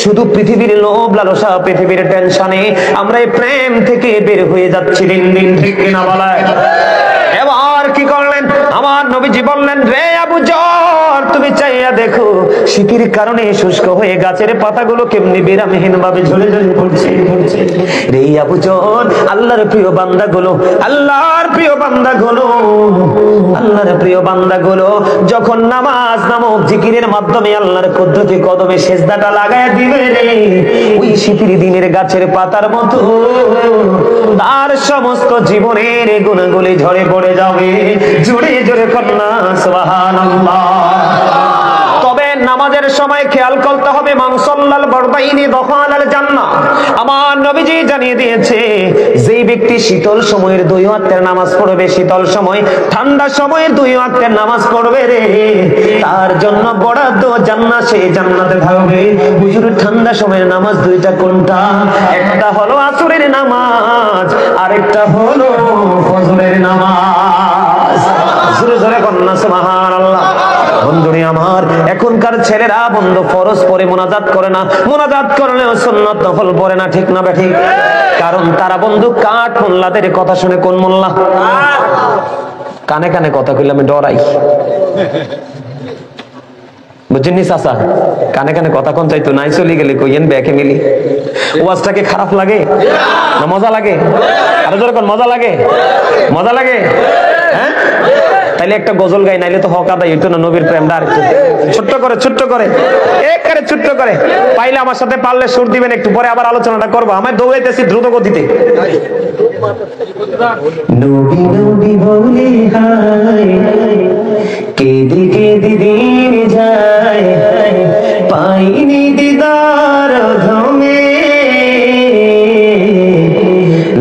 শুধু পৃথিবীর লোভ লালসা, পৃথিবীর টেনশনে আমরা এই প্রেম থেকে বের হয়ে যাচ্ছি দিন দিন, ঠিক কিনা বলেন? এবার কি করলেন আমার নবীজি, বললেন, রে আবু যর, তুমি চাইয়া দেখো শীতের কারণে শুষ্ক হয়ে গাছের পাতাগুলো কেমনি বিরামহীন ভাবে ঝরে ঝরে পড়ছে। রে আবু যর, আল্লাহর প্রিয় বান্দাগুলো, আল্লাহর প্রিয় বান্দাগুলো, আল্লাহর প্রিয় বান্দাগুলো যখন নামাজ নামক জিকিরের মাধ্যমে আল্লাহর কুদরতি কদমে সেজদাটা লাগায় দিবে রে, ওই শীতের দিনের গাছের পাতার মতো তার সমস্ত জীবনের গুণাগুলি ঝরে পড়ে যাবে। জোরে জোরে কন্যা সুবহানাল্লাহ। তবে নামাজের সময় খেয়াল করতে হবে, মান সাল্লাল বারদাইনি দখালাল জান্নাহ। আমার নবীজি জানিয়ে দিয়েছে, যেই ব্যক্তি শীতল সময়ের 2 ওয়াক্তের নামাজ পড়বে, শীতল সময় ঠান্ডা সময়ের 2 ওয়াক্তের নামাজ পড়বে রে, তার জন্য বরাদ্দ জান্নাত, সে জান্নাতে থাকবে। হুজুর, ঠান্ডা সময়ের নামাজ দুইটা কোনটা? একটা হলো আসরের নামাজ, আরেকটা হলো ফজরের নামাজ। জোরে জোরে কন্যা সুবহানাল্লাহ। বন্ধুরে আমার, এখনকার ছেলেরা বন্ধু ফরজ পড়ে মোনাজাত করে না, মোনাজাত করলেও সুন্নাত নফল পড়ে না, ঠিক না বেঠিক? কারণ তারা বন্ধু কাঠ মোল্লাদের কথা শুনে। কোন মোল্লা? কানে কানে কথা কইলে আমি ডরাই, বুঝছেন চাচা? কানে কানে কথা কোন চাইতো নাই, চলে গেলে কইয়েন ব্যাকে মিলি। ওয়াজটাকে খারাপ লাগে না মজা লাগে? আরো জোরে কোন, মজা লাগে? মজা লাগে? হ্যাঁ, তাইলে একটা গজল গাই, নাইলে তো হক আদায় হইতো না। নবীর প্রেমটা আর ছোট্ট করে, ছোট্ট করে, একেবারে ছোট্ট করে পাইলে আমার সাথে পারলে সুর দিবেন, একটু পরে আবার আলোচনাটা করবো। আমি দৌড়াইতেছি দ্রুত গতিতে। নবী নবী বলে হায়, কেঁদে কেঁদে দিন যায়, পাইনি দিদার ধমে,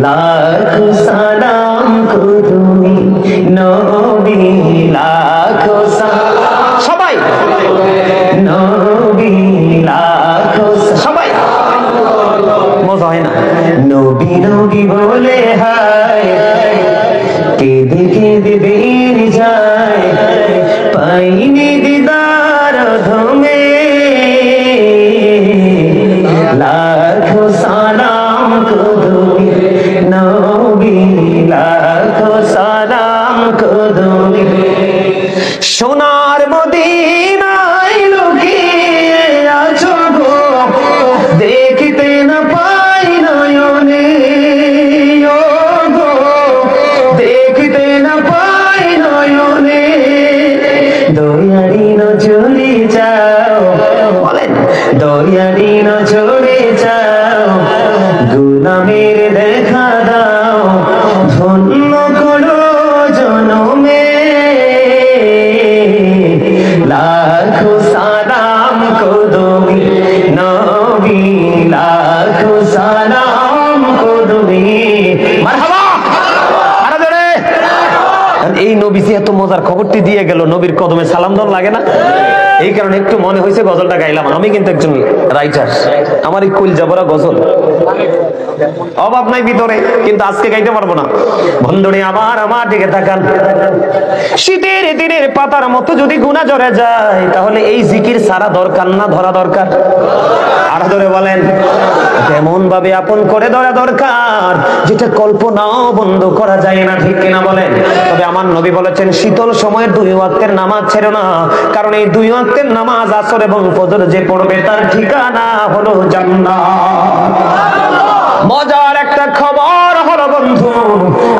লাখো সালাম তুমি নবী, লাখো সালাম, সবাই নবী, লাখো সবাই, মজা হয় না? নবী নবী বলে হায়, কেঁদে কেঁদে দিন যায়, পাইনি দিদার ধমে, লাখো সালাম তুমি নবী, লাখো সালাম তুমি। সোনার মদিনায় লুকিয়ে আছো গো, দেখিতে না পাই নয়নে, ও গো দেখিতে না পাই নয়নে, দয়ারি নজরে যাও, বলেন দয়ারি নজরে যাও, গুলামের দেখা দাও, ধন্য করো জনমে, লা দিয়ে গেল, নবীর কদমে সালাম দেওয়া লাগে না? এই কারণে একটু মনে হয়েছে গজলটা গাইলাম। আমি কিন্তু একজন রাইটার, আমার এই কুল যাবরা গজল অভাব নাই ভিতরে, কিন্তু আজকে গাইতে পারবো না। বন্ধুরে আমার দিকে তাকান, শীতের দিনের পাতার মতো যদি গুনাহ ঝরে যায়, তাহলে এই জিকির সারা দরকার না ধরা দরকার? আর ধরে বলেন, তেমন ভাবে আপন করে ধরা দরকার যেটা কল্পনাও বন্ধ করা যায় না, ঠিক কিনা বলেন? তবে আমার নবী বলেছেন, শীতল সময়ের 2 ওয়াক্তের নামাজ ছেড়ো না, কারণ এই 2 ওয়াক্তের নামাজ আসর এবং ফজর যে পড়বে তার ঠিকানা হলো জান্নাত। মজার একটা খবর হলো বন্ধু,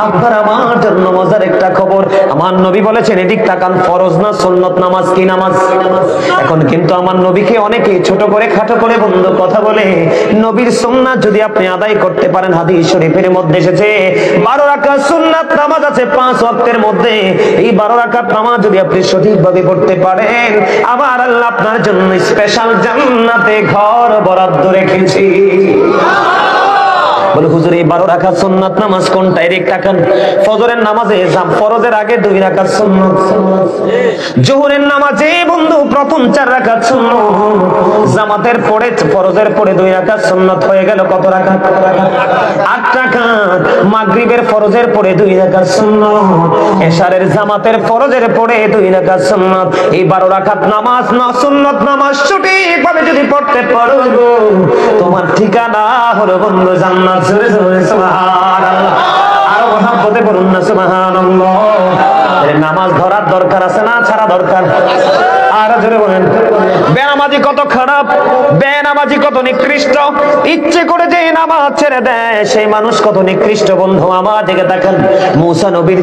আপনার আমার জন্য মজার একটা খবর। আমার নবী বলেছেন, এদিক তাকান, ফরজ না সুন্নত নামাজ? কি নামাজ? এখন কিন্তু আমার নবীকে অনেকে ছোট করে খাটো করে বন্ধু কথা বলে। নবীর সুন্নাত যদি আপনি আদায় করতে পারেন, হাদিস শরীফের মধ্যে এসেছে 12 রাকাত সুন্নাত নামাজ আছে 5 ওয়াক্তের মধ্যে। এই 12 রাকাত নামাজ যদি আপনি সঠিকভাবে পড়তে পারেন, আমার আল্লাহ আপনার জন্য স্পেশাল জান্নাতে ঘর বরাদ্দ রেখেছি। বলে হুজুর, এই 12 রাকাত সুন্নাত নামাজ কোনটা? এর তাকান, ফজরের নামাজে ফরজের আগে 2 রাকাত সুন্নাত, জোহরের নামাজে বন্ধু প্রথম 4 রাকাত সুন্নাত, জামাতের পরে ফরজের পরে 2 রাকাত সুন্নাত, হয়ে গেল কত রাকাত? 8 রাকাত। মাগরিবের ফরজের পরে 2 রাকাত সুন্নাত, এশারের জামাতের ফরজের পরে 2 রাকাত সুন্নাত। এই 12 রাকাত নামাজ না সুন্নাত নামাজ সঠিকভাবে যদি পড়তে পারো, তোমার ঠিকানা হলো বন্ধু জান্নাত। সুবহানাল্লাহ, আরো মহব্বতে বলুন না সুবহানাল্লাহ। নামাজ ধরার দরকার আছে না ছাড়া দরকার? আর জোরে বলেন, বেনামাজি কত খারাপ, বেনামাজি কত নিকৃষ্ট, ইচ্ছে করে যে নামাজ ছেড়ে দেয় সেই মানুষ কত নিকৃষ্ট। বন্ধু আমার দিকে তাকান, মূসা নবীর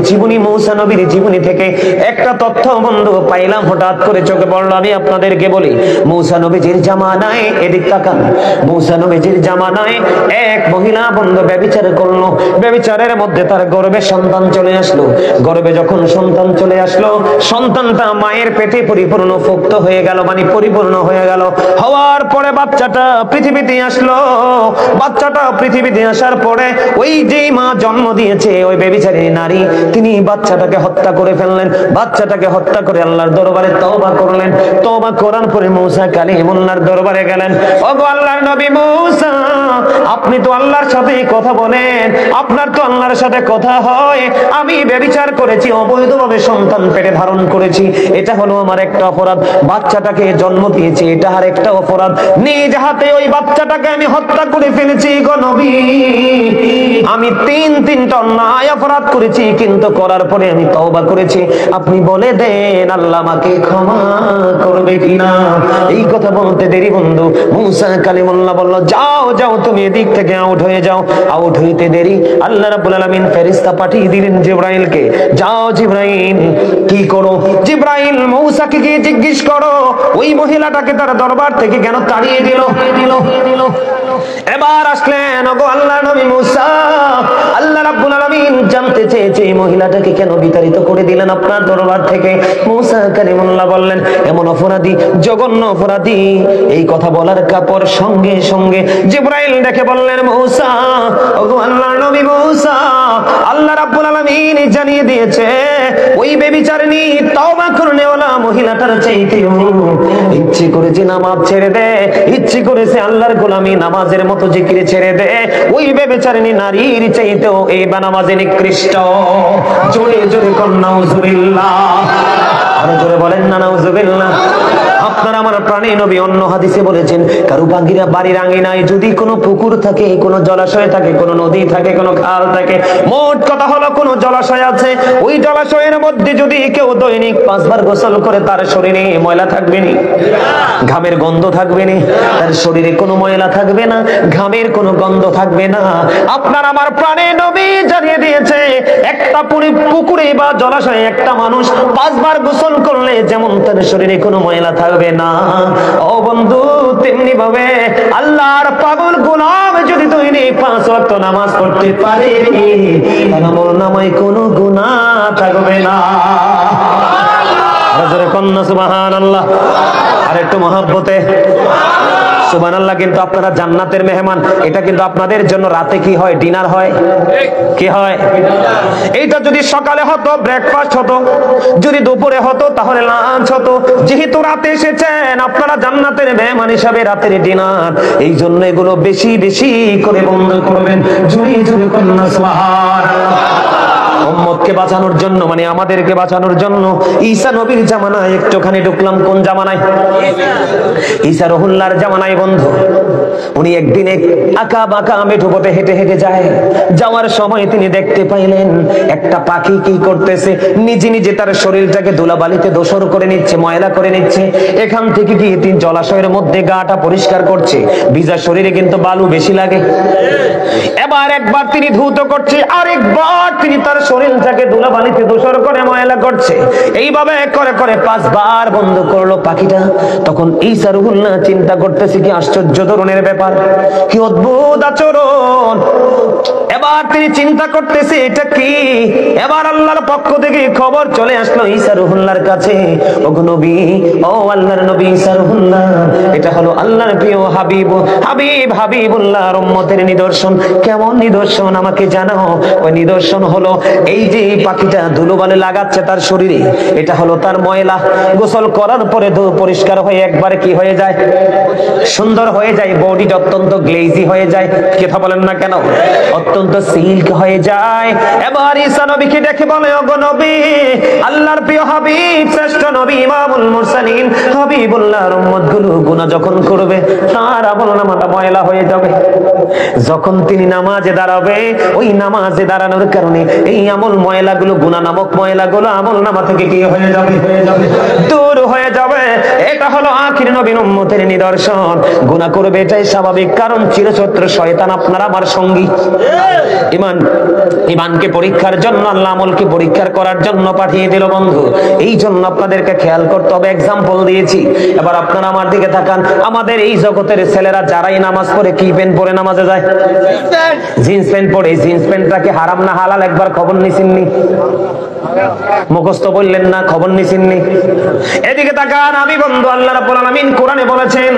জীবনী থেকে একটা তথ্য বন্ধু পাইলাম, হঠাৎ করে চোখে পড়লো। আমি আপনাদেরকে বলি, মূসা নবীজির জামানায়, এদিক তাকান, মূসা নবীজির জামানায় এক মহিলা বন্ধু ব্যভিচার করলো। ব্যভিচারের মধ্যে তার গর্ভে সন্তান চলে আসলো। গর্ভে যখন সন্তান চলে আসলো, সন্তানটা মায়ের পেটে পরিপূর্ণ পুক্ত হয়ে গেল, মানে পরিপূর্ণ হয়ে গেল। হওয়ার পরে বাচ্চাটা পৃথিবীতে আসলো। বাচ্চাটা পৃথিবীতে আসার পরে ওই যে মা জন্ম দিয়েছে, ওই ব্যভিচারিণী নারী, তিনি বাচ্চাটাকে হত্যা করে ফেললেন। বাচ্চাটাকে হত্যা করে আল্লাহর দরবারে তওবা করলেন। তওবা করার পরে মূসা কালিমুল্লাহর দরবারে গেলেন। ওগো আল্লাহর নবী মূসা, আপনি তো আল্লাহর সাথে কথা বলেন, আপনার তো আল্লাহর সাথে কথা হয়। আমি ব্যভিচার করেছি, অবৈধভাবে সন্তান পেটে ধারণ করেছি, এটা হলো আমার একটা অপরাধ। বাচ্চাটাকে জন্ম দিয়েছি, এটা আর একটা অপরাধ। নিজ হাতে ওই বাচ্চাটাকে আমি হত্যা করে ফেলেছি গো নবী। আমি তিনটা অন্যায় অপরাধ করেছি, কিন্তু করার পরে আমি তওবা করেছি। আপনি বলে দেন আল্লাহ আমাকে ক্ষমা করবে কিনা? এই কথা বলতে দেরি বন্ধু, মূসা কালিমুল্লাহ বলল, যাও যাও, তুমি এদিক থেকে আউট হয়ে যাও। আউট হইতে দেরি আল্লাহ রাব্বুল আলামিন ফেরেশতা পাঠিয়ে দিলেন জিবরাইলকে। যাও জিবরাইল, কি করো? জিবরাইল মূসাকে গিয়ে জিজ্ঞেস করো, ওই মহিলাটাকে তার দরবার থেকে কেন তাড়িয়ে দিল। এবার আসলেন, ওগো আল্লাহর নবী মূসা, আল্লাহ রাব্বুল আলামিন জানতে চেয়েছে এই মহিলাটাকে কেন বিতাড়িত করে দিলেন আপনার দরবার থেকে। মূসা কালিমুল্লাহ বললেন, এমন অপরাধী, জঘন্য অপরাধী। এই কথা বলার কাপড় সঙ্গে সঙ্গে জিবরাইল ডেকে বললেন, মূসা, ওগো আল্লাহর নবী মূসা, আল্লাহ রাব্বুল আলামিন জানিয়ে দিয়েছে ওই ব্যভিচারিণী তওবা করনেওয়ালা মহিলাটার চাইতেও ইচ্ছে করেছে নামাজ ছেড়ে দে, ইচ্ছে করেছে আল্লাহর গোলামি নামাজের মতো জিকির ছেড়ে দে, ওই ব্যভিচারিণী নারীর চাইতেও এই বেনামাজি নিকৃষ্ট। জোরে জোরে কোন নাউজুবিল্লাহ, আরো জোরে বলেন না নাউজুবিল্লাহ। আপনার আমার প্রাণী নবী অন্য হাদিসে বলেছেন, কারু বাড়ির আঙিনায় যদি কোনো পুকুর থাকে, কোনো জলাশয় থাকে, কোনো নদী থাকে, কোনো খাল থাকে, মোট কথা হলো কোনো জলাশয় আছে, ওই জলাশয়ের মধ্যে যদি কেউ দৈনিক 5 বার গোসল করে, তার শরীরে ময়লা থাকবে না, ঘামের গন্ধ থাকবে না, তার শরীরে কোনো ময়লা থাকবে না, ঘামের কোনো গন্ধ থাকবে না। আপনার আমার প্রাণী নবী জানিয়ে দিয়েছে, একটা পুকুরে বা জলাশয়ে একটা মানুষ 5 বার গোসল করলে যেমন তার শরীরে কোনো ময়লা থাকবে না, ও বন্ধু তেমনি ভাবে আল্লাহর পাগল গোলাম যদি দৈনিক 5 ওয়াক্ত নামাজ পড়তে পারে, তার আমলনামায় কোনো গুনাহ থাকবে না। আর জোরে কন্না সুবহানাল্লাহ, আর একটু মহব্বতে সুবহানাল্লাহ। কিন্তু আপনারা জান্নাতের মেহমান, এটা কিন্তু আপনাদের জন্য রাতে কি হয়? ডিনার হয়। কি হয়? এইটা যদি সকালে হতো ব্রেকফাস্ট হতো, যদি দুপুরে হতো তাহলে লাঞ্চ হতো। যেহেতু রাতে এসেছেন আপনারা জান্নাতের মেহমান হিসাবে, রাতের ডিনার, এই জন্য এগুলো বেশি বেশি করে বন্ধ করবেন। জুড়ে জুড়ে কন্যা সুবহানাল্লাহ। উম্মতকে বাঁচানোর জন্য, মানে আমাদেরকে বাঁচানোর জন্য ঈসা নবীর জামানায় একটুখানি ঢুকলাম। কোন জামানায়? ঈসা রহুল্লাহর জামানায় বন্ধু। উনি একদিন আঁকা বাঁকা মেঠো পথে হেঁটে হেঁটে যায়। যাওয়ার সময় তিনি দেখতে পাইলেন একটা পাখি কি করতেছে, নিজে নিজে তার শরীরটাকে ধুলাবালিতে দোসর করে নিচ্ছে, ময়লা করে নিচ্ছে। এখান থেকে গিয়ে তিনি জলাশয়ের মধ্যে গাটা পরিষ্কার করছে। ভিজা শরীরে কিন্তু বালু বেশি লাগে। এবার একবার তিনি ধৌত করছে, আরেকবার তিনি তার শরীরটাকে ধুলাবালিতে দোসর করে ময়লা করছে। এইভাবে করে করে 5 বার বন্ধ করলো পাখিটা। তখন ঈসা রুহুল্লাহ চিন্তা করতেছে কি আশ্চর্য ধরনের ব্যাপার, কি অদ্ভুত আচরণ। এবার তিনি চিন্তা করতেছে এটা কি। এবার আল্লাহর পক্ষ থেকে খবর চলে আসলো ঈসা রুহুল্লাহর কাছে, ওগো নবী, ও আল্লাহর নবী ঈসা রুহুল্লাহ, এটা হলো আল্লাহর প্রিয় হাবিবুল্লাহর উম্মতের নিদর্শন। কেমন নিদর্শন আমাকে জানাও। ওই নিদর্শন হলো এই যে পাখিটা ধুলোবালি লাগাচ্ছে তার শরীরে, এটা হলো তার ময়লা। গোসল করার পরে পরিষ্কার হয়ে একবারে কি হয়ে যায়? সুন্দর হয়ে যায়। বডিটা অত্যন্ত গ্লেজি হয়ে যায়। কথা বলেন না কেন? অত্যন্ত সিল্ক হয়ে যায়। এবার ঈসা নবীকে দেখে বলে, ওগো নবী, আল্লাহর প্রিয় হাবিব, শ্রেষ্ঠ নবী, ইমামুল মুরসালিন, হাবিবুল্লাহর উম্মতগুলো গুনাহ যখন করবে তার আমলনামাটা ময়লা হয়ে যাবে। যখন তিনি নামাজে দাঁড়াবে, ওই নামাজে দাঁড়ানোর কারণে এই আমল ময়লাগুলো, গুনাহ নামক ময়লাগুলো আমলনামা থেকে কি হয়ে যাবে? দূর হয়ে যাবে। এটা হলো আখির নবীর উম্মতের নিদর্শন। গুনাহ করবে এটাই স্বাভাবিক, কারণ চিরশত্রু শয়তান আপনার আমার সঙ্গী। ইমানকে পরীক্ষার জন্য, আল্লাহ আমলকে পরীক্ষা করার জন্য পাঠিয়ে দিল বন্ধু। এই জন্য আপনাদেরকে খেয়াল করতে হবে। এক্সাম্পল দিয়েছি, এবার আপনারা আমার দিকে তাকান। আমাদের এই জগতের ছেলেরা যারাই নামাজ পড়ে কি প্যান্ট পরে নামাজে যায়? জিন্স প্যান্ট পরে। জিন্স প্যান্টটাকে হারাম না হালাল একবার খবর নিছেননি? মুখস্থ বললেন না, খবর নিছেননি? এদিকে তাকান। আমি বন্ধু, আল্লাহ রাব্বুল আলামিন কোরআনে বলেছেন,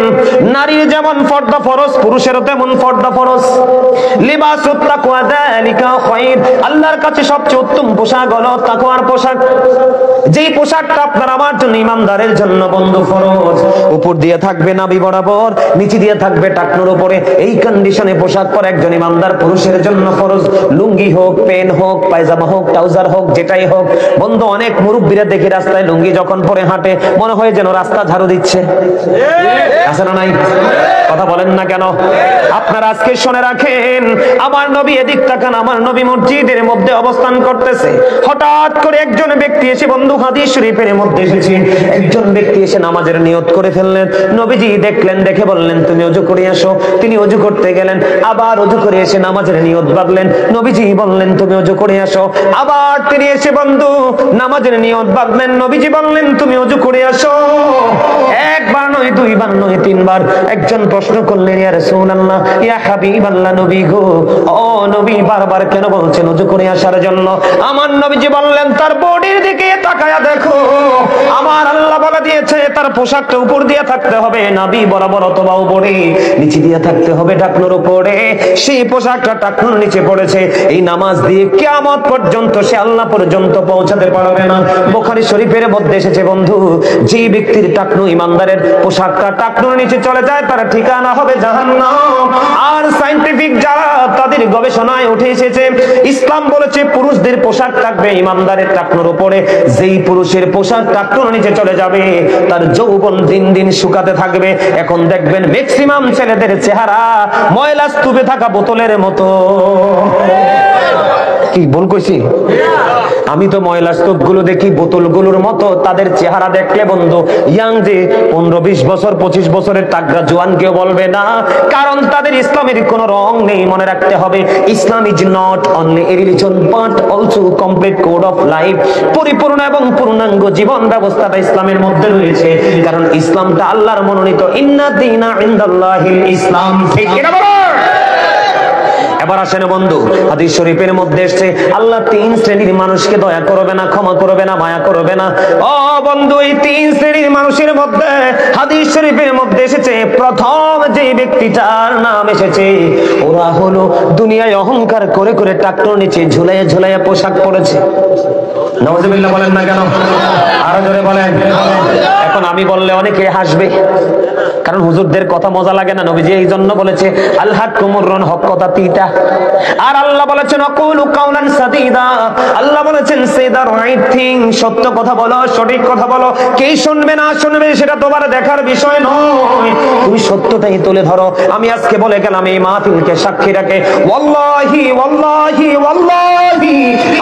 নারীর যেমন পর্দা ফরজ, পুরুষেরও তেমন পর্দা ফরজ। লিবাসুত তাকওয়া যালিকা খায়র, আল্লাহর কাছে সবচেয়ে উত্তম পোশাক হলো তাকওয়ার পোশাক। যেই পোশাকটা আপনার আমার জন্য, ইমানদারের জন্য বন্ধু ফরজ। উপর দিয়ে থাকবে নাভি বরাবর, নিচে দিয়ে থাকবে টাকনুর উপরে। এই কন্ডিশনে পোশাক পরা একজন ইমানদার পুরুষের জন্য ফরজ। লুঙ্গি হোক, পেন হোক, পায়জামা হোক, ট্রাউজার হোক, যেটাই হোক বন্ধু। অনেক মুরব্বীরা দেখি রাস্তায় লুঙ্গি যখন পরে হাঁটে, মনে হয় যেন রাস্তা ঝাড়ু দিচ্ছে। আছে না নাই? কথা বলেন না কেন? আপনারা আজকে শুনে রাখেন, আমার নবী, এদিক তাকান, আমার নবী মসজিদের মধ্যে অবস্থান করতেছে। হঠাৎ করে একজন ব্যক্তি এসে, বন্ধু হাদিস শরীফের মধ্যে এসেছে, একজন ব্যক্তি এসে নামাজের নিয়ত করে ফেললেন। নবীজি দেখলেন, দেখে বললেন তুমি ওযু করে আসো। তিনি ওযু করতে গেলেন, আবার ওযু করে এসে নামাজের নিয়ত বাঁধলেন। নবীজি বললেন তুমি ওযু করে আসো। আবার তিনি এসে বন্ধু নামাজের নিয়ত বাঁধলেন। নবীজি বললেন তুমি ওযু করে আসো। একবার নয়, দুইবার নয়, 3 বার। একজন প্রশ্ন করলেন, ইয়া রাসূলুল্লাহ, ইয়া হাবিবাল্লাহ, নবী গো, ও নবী বারবার কেন বলছেন ওযু করে আসার জন্য? আমার নবীজি বললেন তার বডির দিকে তাকায়া দেখো। আমার আল্লাহ বলে দিয়েছে তার পোশাকটা উপর দিয়ে থাকতে হবে নাভি বরাবর, অথবা উপরে, নিচে দিয়ে থাকতে হবে টাকনুর উপরে। সেই পোশাকটা টাকনুর নিচে পড়েছে। এই নামাজ দিয়ে কিয়ামত পর্যন্ত সে আল্লাহ পর্যন্ত পৌঁছাতে পারবে না। বুখারী শরীফের মধ্যে এসেছে বন্ধু, যে ব্যক্তির টাকনু, ইমানদারের পোশাকটা টাকনুর নিচে চলে যায়, তার ঠিকানা হবে জাহান্নাম। আর সায়েন্টিফিক যারা, তাদের গবেষণায় উঠে এসেছে, ইসলাম বলেছে পুরুষদের পোশাক থাকবে ইমানদারের টাকনুর উপরে। যেই পুরুষের পোশাক টাকনুর নিচে চলে যাবে, তার যৌবন দিন দিন শুকাতে থাকবে। এখন দেখবেন ম্যাক্সিমাম ছেলেদের চেহারা ময়লা স্তূপে থাকা বোতলের মতো। কি ভুল কইছি? আমি তো ময়লা স্তূপ গুলো দেখি বোতলগুলোর মতো। তাদের চেহারা দেখলে বন্ধু, ইয়াং যে 15-20 বছর, 25 বছরের তাগড়া জোয়ান কেউ বলবে না, কারণ তাদের ইসলামের কোনো রং নেই। মনে রাখতে হবে, Islam is not only a religion but also complete code of life. পরিপূর্ণ এবং পূর্ণাঙ্গ জীবন ব্যবস্থাটা ইসলামের মধ্যে রয়েছে, কারণ ইসলামটা আল্লাহর মনোনীত। ইন্না দীনা ইনদাল্লাহিল ইসলাম। ঠিক কি না বলো? এবার আসেন বন্ধু, হাদিস শরীফের মধ্যে এসেছে আল্লাহ তিন শ্রেণীর মানুষকে দয়া করবে না, ক্ষমা করবে না, মায়া করবে না। ও বন্ধু, এই তিন শ্রেণীর মানুষের মধ্যে হাদিস শরীফের মধ্যে এসেছে প্রথম যে ব্যক্তিটার নাম এসেছে, ওরা হলো দুনিয়ায় অহংকার করে করে ট্রাক্টর নিচে ঝুলাইয়া ঝুলাইয়া পোশাক পরেছে। নাউজুবিল্লাহ বলেন না কেন? আরো জোরে বলেন। এখন আমি বললে অনেকে হাসবে, কারণ হুজুরদের কথা মজা লাগে না। নবীজি এই জন্য বলেছে আল হাক্কুমুররুন, হক কথা তিতা। আর আল্লাহ বলেছেন আকুলু কাউলান সাদীদা, আল্লাহ বলেছেন সে দা রাইট থিং, সত্য কথা বলো, সঠিক কথা বলো। কে শুনবে না শুনবে সেটা তোমার দেখার বিষয় নয়, তুমি সত্যটাই তুলে ধরো। আমি আজকে বলে গেলাম এই মাহফিলকে সাক্ষী রাখে, ওয়াল্লাহি ওয়াল্লাহি ওয়াল্লাহি,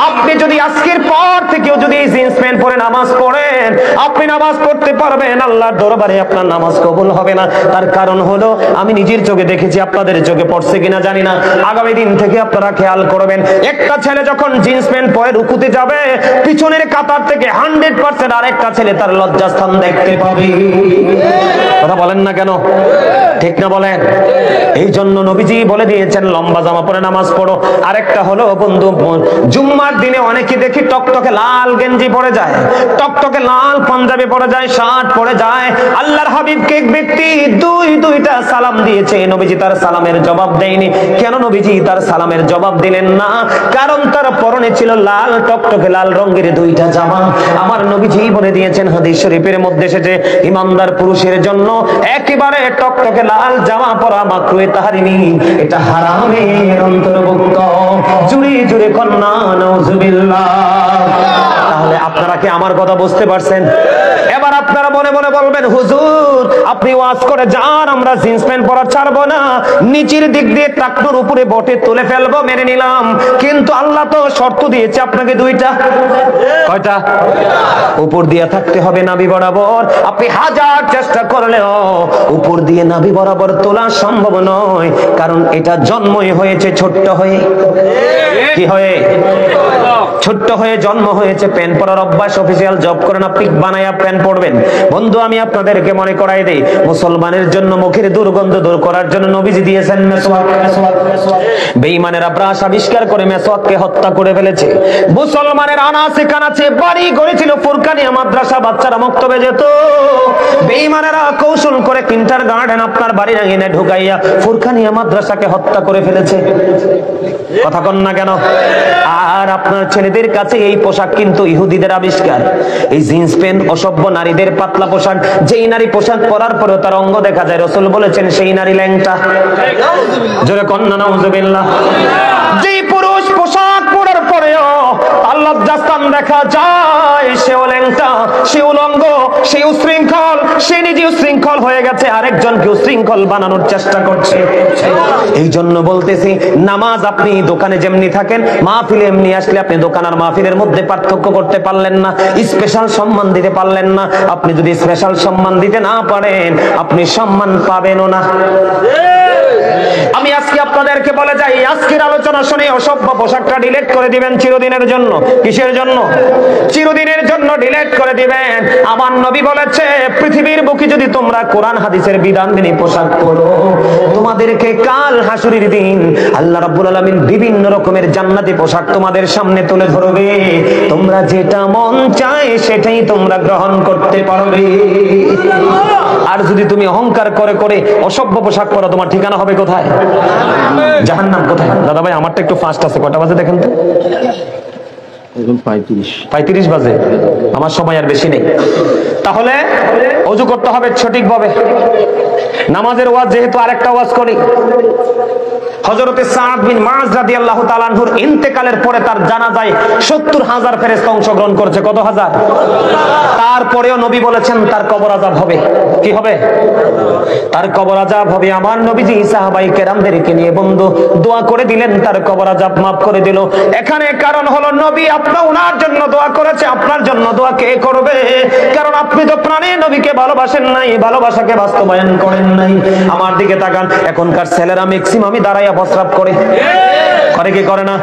আপনি যদি আজকের পর থেকেও যদি এই জিন্স প্যান্ট পরে নামাজ পড়েন, আপনি নামাজ পড়তে পারবেন, আল্লাহর দরবারে আপনার নামাজ কবুল হবে না। তার কারণ হলো আমি নিজের চোখে দেখেছি, আপনাদের চোখে পড়ছে কিনা জানি না। আগামী দিন থেকে আপনারা খেয়াল করবেন, একটা ছেলে যখন জিন্স প্যান্ট পরে রুকুতে যাবে, পিছনের কাতার থেকে 100% আরেকটা ছেলে তার লজ্জাস্থান দেখতে পাবে। কথা বলেন না কেন? ঠিক না বলেন? এই জন্য নবীজি বলে দিয়েছেন লম্বা জামা পরে নামাজ পড়ো। আরেকটা হলো বন্ধু, জুম্মার দিনে অনেকে দেখি টকটকে লাল গেঞ্জি পরে যায়, টকটকে লাল পাঞ্জাবি পরে যায়, শার্ট পরে যায়। আল্লাহর হাবিবকে এক ব্যক্তি দুইটা সালাম দিয়েছে, নবীজি তার সালামের জবাব দেয়নি। কেন নবীজি তার সালামের জবাব দিলেন না? কারণ তার পরনে ছিল লাল টকটকে লাল রঙের দুইটা জামা। আমার নবীজি বলে দিয়েছেন হাদিস শরীফের মধ্যে এসেছে, ইমানদার পুরুষের জন্য একেবারে টকটকে লাল জামা পরা মাকরুহে তাহরিমি, এটা হারামের অন্তর্ভুক্ত। জুড়ে জুড়ে কন্যা নাউজুবিল্লাহ। তাহলে আপনারা কি আমার কথা বুঝতে পারছেন? এবার আপনারা মনে মনে বলবেন, হুজুর আপনি ওয়াজ করে যান, আমরা জিন্স প্যান্ট পরা ছাড়বো না, নিচের দিক দিয়ে ট্রাক্টর উপরে বটে তুলে ফেলবো, মেনে নিলাম। কিন্তু আল্লাহ তো শর্ত দিয়েছে আপনাকে দুইটা। কয়টা? উপর দিয়ে থাকতে হবে নাভি বরাবর। আপনি হাজার চেষ্টা করলেও উপর দিয়ে নাভি বরাবর তোলা সম্ভব নয়, কারণ এটা জন্মই হয়েছে ছোট্ট হয়ে। কি হয়ে? ছোট্ট হয়ে জন্ম হয়েছে। প্যান্ট পরার অভ্যাস, অফিসিয়াল জব করেন, আপনি বানায়া প্যান্ট পরবেন। বন্ধু আমি আপনাদেরকে মনে করাই দেই, মুসলমানের জন্য মুখের দুর্গন্ধ দূর করার জন্য নবীজি দিয়েছেন মেসওয়াক। বেঈমানেরা ব্রাশ আবিষ্কার করে মেসওয়াককে হত্যা করে ফেলেছে। মুসলমানের আনাচে কানাচে বাড়ি গড়েছিল, ফুরকানিয়া মাদ্রাসা, বাচ্চারা মক্তবে যেত। বেঈমানেরা কৌশল করে কিন্ডারগার্টেন আপনার বাড়ির আঙিনায় ঢুকাইয়া ফুরকানিয়া মাদ্রাসাকে হত্যা করে ফেলেছে। কথা কন না কেন? আর আপনার ছেলেদের কাছে এই পোশাক কিন্তু ইহুদিদের আবিষ্কার। এই জিন্স প্যান্ট অসভ্য নারীদের পাতলা পোশাক, যেই নারী পোশাক পরার পরেও তার অঙ্গ দেখা যায়, রাসূল বলেছেন সেই নারী ল্যাংটা। জোরে কন্না নাউজুবিল্লাহ। যেই পুরুষ পোশাক পরার পরেও তার লজ্জাস্থান দেখা যায়, সেও ল্যাংটা, সে উলঙ্গ, সে উশৃঙ্খল, সে নিজে উশৃঙ্খল হয়ে গেছে, আরেকজনকে উশৃঙ্খল বানানোর চেষ্টা করছে। এই জন্য বলতেছি, নামাজ আপনি দোকানে যেমনি থাকেন, মাহফিলে এমনি আসলে আপনি দোকান আর মাহফিলের মধ্যে পার্থক্য করতে পারলেন না, স্পেশাল সম্মান দিতে পারলেন না। আপনি যদি স্পেশাল সম্মান দিতে না পারেন, আপনি সম্মান পাবেনও না। আমি আজকে আপনাদেরকে বলে যাই, আজকের আলোচনা শুনে অসভ্য পোশাকটা ডিলিট করে দিবেন চিরদিনের জন্য। কিসের জন্য? চিরদিনের জন্য ডিলিট করে দিবেন। আমার নবী বলেছে, পৃথিবীর বুকে যদি তোমরা কোরআন হাদিসের বিধান মেনে পোশাক পরো, তোমাদেরকে কাল হাসুরের দিন আল্লাহ রাব্বুল আলামিন বিভিন্ন রকমের জান্নাতি পোশাক তোমাদের সামনে তুলে ধরবে। তোমরা যেটা মন চায় সেটাই তোমরা গ্রহণ করতে পারবে। আর যদি তুমি অহংকার করে করে অসভ্য পোশাক পরো, তোমার ঠিকানা হবে কোথায়? জাহান্নাম। কোথায়? দাদা ভাই আমারটা একটু ফাস্ট আছে, কটা বাজে দেখেন তো? 35 বাজে। আমার সময় আর বেশি নেই। তাহলে ওযু করতে হবে সঠিকভাবে। নামাজের ওয়াজ যেহেতু আরেকটা ওয়াজ করি, হযরতে সাদ বিন মুআয রাদিয়াল্লাহু তাআলা আনহুর ইন্তেকালের পরে তার জানাজায় 70,000 ফেরেশতা অংশগ্রহণ করেছে। কত হাজার? তারপরেও নবী বলেছেন তার কবর আযাব হবে। কি হবে? তার কবর আযাব হবে। আমার নবীজি সাহাবায়ে কেরামদেরকে নিয়ে বন্ধু দোয়া করে দিলেন, তার কবর আযাব মাফ করে দিল। এখানে কারণ হলো নবী আপনি ওনার জন্য দোয়া করেছে, আপনার জন্য দোয়া কে করবে? কারণ আপনি তো প্রাণে নবীকে ভালোবাসেন নাই, ভালোবাসাকে বাস্তবায়ন করেন নাই। আমার দিকে তাকান, এখনকার ছেলেরা ম্যাক্সিমামই দাঁড়াইয়া প্রস্রাব করে। করে কি করে না?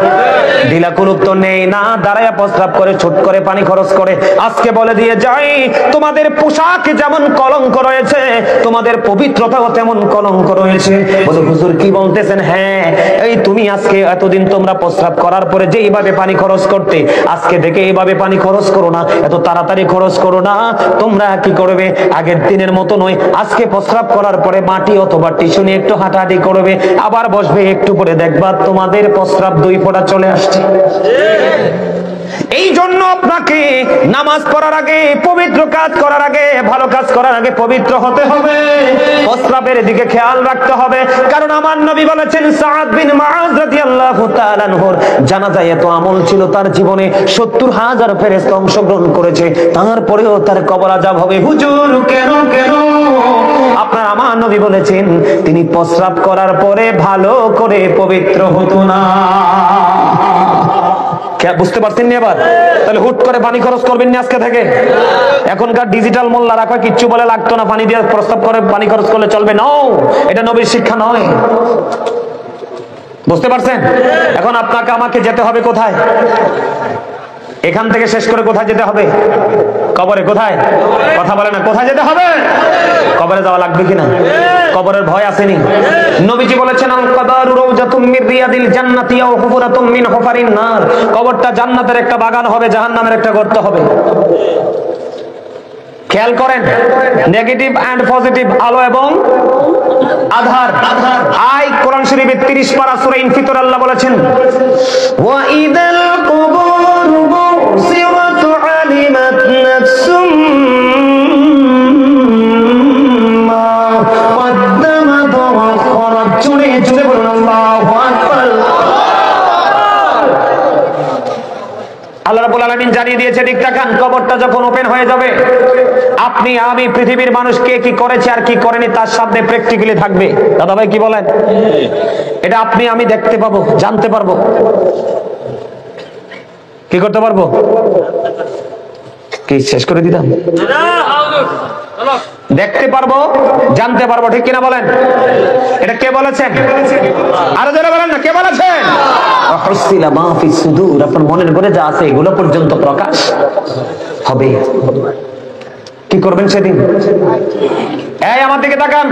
ঢিলা কুলুপ তো নেই না, দাঁড়ায়া প্রস্রাব করে, ছুট করে পানি খরচ করে। আজকে বলে দিয়ে যাই, তোমাদের পোশাক যেমন কলঙ্ক রয়েছে, তোমাদের পবিত্রতাও তেমন কলঙ্ক রয়েছে। বলে হুজুর কি বলতেছেন? হ্যাঁ, এই তুমি আজকে এতদিন তোমরা প্রস্রাব করার পরে যে এইভাবে পানি খরচ করতে, আজকে থেকে এইভাবে পানি খরচ করো না, এত তাড়াতাড়ি খরচ করো না। তোমরা কি করবে? আগের দিনের মতো নয়, আজকে প্রস্রাব করার পরে মাটি অথবা টিস্যু নিয়ে একটু হাঁটাহাঁটি করবে, আবার বসবে, একটু করে দেখবা তোমাদের প্রস্রাব 2 ফোঁটা চলে আসছে। এই জন্য আপনাকে নামাজ পড়ার আগে, পবিত্র কাজ করার আগে, ভালো কাজ করার আগে পবিত্র হতে হবে, প্রস্রাবের দিকে খেয়াল রাখতে হবে। কারণ আমার নবী বলেছেন, সাদ বিন মুআজ রাদিয়াল্লাহু তাআলা আনহুর জানাজায় এত আমল ছিল, তার জীবনে 70,000 ফেরেশতা অংশগ্রহণ করেছে, তারপরেও তার কবর আযাব হবে। হুজুর কেন কেন? আপনার আমার নবী বলেছেন, তিনি প্রস্রাব করার পরে ভালো করে পবিত্র হতো না। বুঝতে পারছেন না? এবার তাহলে হুট করে পানি খরচ করবেন না আজকে থেকে। এখনকার ডিজিটাল মোল্লা রাখা কিচ্ছু বলে লাগতো না, পানি দিয়ে প্রস্তাব করে পানি খরচ করলে চলবে না, এটা নবীর শিক্ষা নয়। বুঝতে পারছেন? এখন আপনাকে আমাকে যেতে হবে কোথায়? এখান থেকে শেষ করে কোথায় যেতে হবে? কবরে। কোথায়? কথা বলে না, কোথায় যেতে হবে? কবরে যাওয়া লাগবে কিনা? কবরের ভয় আসেনি? নবীজি বলেছেন, আল কবরু রাউযাতুম মির রিয়াদিল জান্নাতি আও হুফরাতুম মিন হুফারিন নার। কবরটা জান্নাতের একটা বাগান হবে, জাহান্নামের একটা গর্ত হবে। খেয়াল করেন, নেগেটিভ এন্ড পজিটিভ, আলো এবং আধার। আই কোরআন শরীফের 30 পারা সূরা ইনফিতর আল্লাহ বলেছেন, ওয়া ইদাল কুবুরু বুসিরাত আলিমাত নাফসুম মা কদ্দামাত ওয়া আখরাত। জুড়ে জুড়ে বলুন আল্লাহু আকবার। আল্লাহ রাব্বুল আলামিন জানিয়ে দিয়েছে, ঠিক তাকান, কবরটা যখন ওপেন হয়ে যাবে, আপনি আমি পৃথিবীর মানুষ কে কি করেছে আর কি করেনি তার সামনে প্র্যাকটিক্যালি থাকবে। দাদা ভাই কি বলেন? এটা আপনি আমি দেখতে পাবো, জানতে পারবো। কি করতে পারবো? কি শেষ করে দিতাম? দেখতে পারবো, জানতে পারবো, ঠিক কিনা বলেন? এটা কে বলেছেন? আরো যারা বলেন না, কে বলেছেন? হুসিলা মা ফি সুদূর, আপনার মনের ঘরে যা আছে এগুলো পর্যন্ত প্রকাশ হবে। কি করবেন সেদিন? এই আমার দিকে তাকান।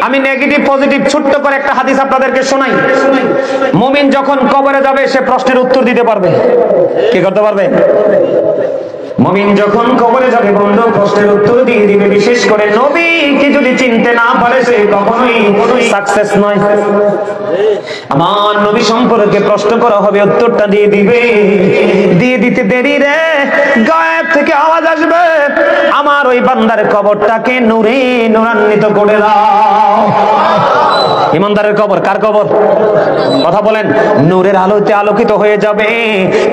আমি নেগেটিভ পজিটিভ ছোট্ট করে একটা হাদিস আপনাদেরকে শোনাই। মুমিন যখন কবরে যাবে সে প্রশ্নের উত্তর দিতে পারবে। কি করতে পারবে? মুমিন যখন কবরে যাবে বন্ধু প্রশ্নের উত্তর দিয়ে দিবে। বিশেষ করে নবীকে যদি চিনতে না পারে সে কখনোই সাকসেস নয়। আমার নবী সম্পর্কে প্রশ্ন করা হবে, উত্তরটা দিয়ে দিবে। দিয়ে দিতে দেরি রে, গায়েব থেকে আওয়াজ আসবে, আমার ওই বান্দার কবরটাকে নূরে নূরান্বিত করে দাও। ইমানদারের কবর কার কবর? কথা বলেন। নূরের আলোতে আলোকিত হয়ে যাবে।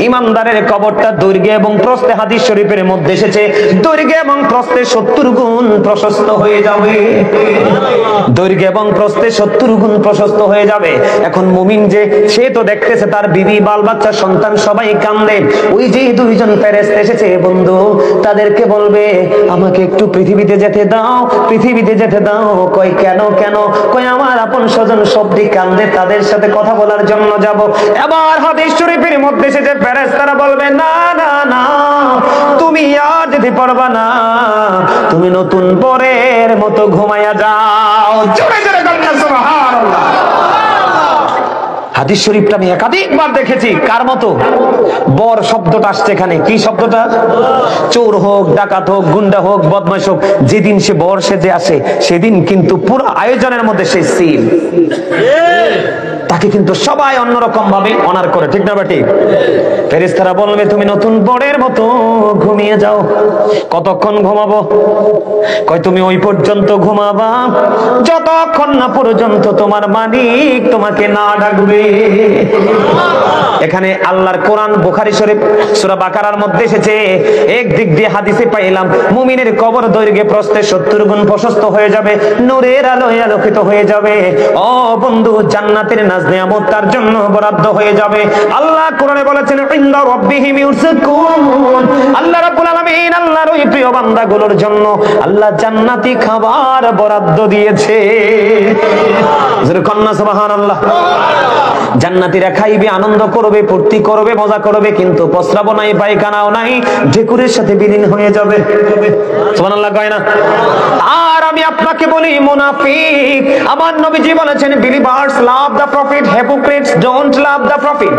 ইমানদারের কবরটা দৈর্ঘ্যে এবং প্রস্থে, হাদিস শরীফের মধ্যে এসেছে, দৈর্ঘ্যে এবং প্রস্থে 70 গুণ প্রশস্ত হয়ে যাবে। দৈর্ঘ্যে এবং প্রস্থে 70 গুণ প্রশস্ত হয়ে যাবে। এখন মুমিন যে, সে তো দেখতেছে তার বিবি, বাল বাচ্চা, সন্তান সবাই কান্দে। ওই যে 2জন ফেরেশতা এসেছে বন্ধু, তাদেরকে বলবে আমাকে একটু পৃথিবীতে যেতে দাও, পৃথিবীতে যেতে দাও। কয় কেন কেন? কয় আমার আপন স্বজন সবদি কান্দে, তাদের সাথে কথা বলার জন্য যাব। এবার হাদিস শরীফের মধ্যে এসেছে ফেরেশতারা বলবে না না না, তুমি আর যেতে পারবা না, তুমি নতুন বরের মতো ঘুমায়া যাও। জোরে জোরে বলেন সুবহানাল্লাহ। হাদিস শরীফটা আমি একাধিকবার দেখেছি। কার মতো? বর শব্দটা আসছে এখানে। কি শব্দটা? চোর হোক, ডাকাত হোক, গুন্ডা হোক, বদমাশ হোক, যেদিন সে বর সেজে আসে সেদিন কিন্তু পুরো আয়োজনের মধ্যে সে সিল। তাকে কিন্তু সবাই অন্যরকম ভাবে অনার করে, ঠিক না বেটি? ফেরেশতারা বলবে তুমি নতুন বরের মতো ঘুমিয়ে যাও। কতক্ষণ ঘুমাবো? কয় তুমি ওই পর্যন্ত ঘুমাবা যতক্ষণ না পর্যন্ত তোমার মালিক তোমাকে না ডাকবে। এখানে আল্লাহর কোরআন বুখারী শরীফ সূরা বাকারার মধ্যে এসেছে। এক দিক দিয়ে হাদিসে পাইলাম মুমিনের কবর দৈর্ঘ্যে প্রস্থে 70 গুণ প্রশস্ত হয়ে যাবে, নূরের আলোয় আলোকিত হয়ে যাবে। ও বন্ধু, জান্নাতের নাজ নিয়ামত তার জন্য বরাদ্দ হয়ে যাবে। আল্লাহ কোরআনে বলেছেন ইনদা রাব্বিহিম ইউরযাকুন। আল্লাহ রাব্বুল আলামিন আল্লাহর ওই প্রিয় বান্দাগুলোর জন্য আল্লাহ জান্নাতি খাবার বরাদ্দ দিয়েছে। জোরে কন্না সুবহানাল্লাহ। জান্নাতীরা খাইবে, আনন্দ করবে, ফুর্তি করবে, মজা করবে, কিন্তু প্রস্রাব নাই, পায়খানাও নাই, ঢেকুরের সাথে বিলীন হয়ে যাবে। সুবহানাল্লাহ কয় না? আর আমি আপনাকে বলি মুনাফিক, আমার নবীজি বলেছেন believers love the profit, hypocrites don't love the profit.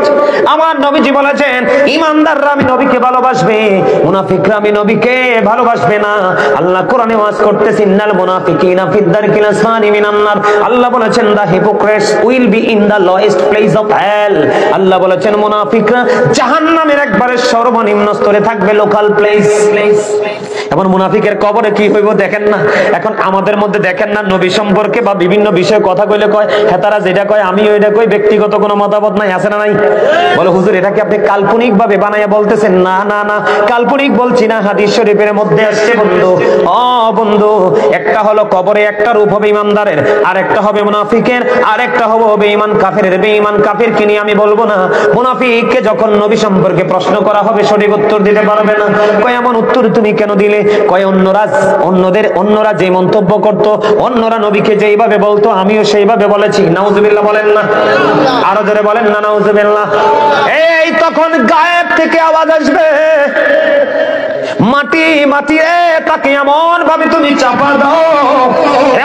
আমার নবীজি বলেছেন ঈমানদাররা আমি নবীকে ভালোবাসবে, মুনাফিকরা আমি নবীকে ভালোবাসবে না। আল্লাহ কোরআনে ওয়াজ করতেছেন ইন্নাল মুনাফিকিনা ফিদ দারকিল আসফালি মিনান নার। আল্লাহ বলেছেন the hypocrites will be in the lowest place of hell. Allah বলেছেন মুনাফিকরা জাহান্নামের একবারে সর্বনিম্ন স্তরে থাকবে, লোকাল প্লেস। এখন মুনাফিকের কবরে কি হইব দেখেন না। এখন আমাদের মধ্যে দেখেন না নবী সম্পর্কে বা বিভিন্ন বিষয়ে কথা কইলে কয় হ্যাঁ তারা যেটা কয় আমিও এটা কই, ব্যক্তিগত কোনো মতামত নাই, আছে না নাই? বলে হুজুর এটা কি আপনি কাল্পনিক ভাবে বানাইয়া বলতেছেন? না না না, কাল্পনিক বলছি না, হাদিস শরীফের মধ্যে আসছে বন্ধু। বন্ধু, একটা হলো কবরে একটা রূপ হবে ইমানদারের, আর একটা হবে মুনাফিকের, আর একটা হবে বেঈমান কাফেরের। বেঈমান কাফেরকে নিয়ে আমি বলবো না, মুনাফিককে যখন নবী সম্পর্কে প্রশ্ন করা হবে সঠিক উত্তর দিতে পারবে না। কয় এমন উত্তর তুমি কেন দিলে? কয় অন্যরা যে মন্তব্য করত, অন্যরা নবীকে যেইভাবে বলতো আমিও সেইভাবে বলেছি। নাউজুবিল্লাহ বলেন না? আরো জোরে বলেন না নাউজুবিল্লাহ। এই তখন গায়েব থেকে আওয়াজ আসবে, মাটি মাটি রে, তাকে এমন ভাবে তুমি চাপা দাও,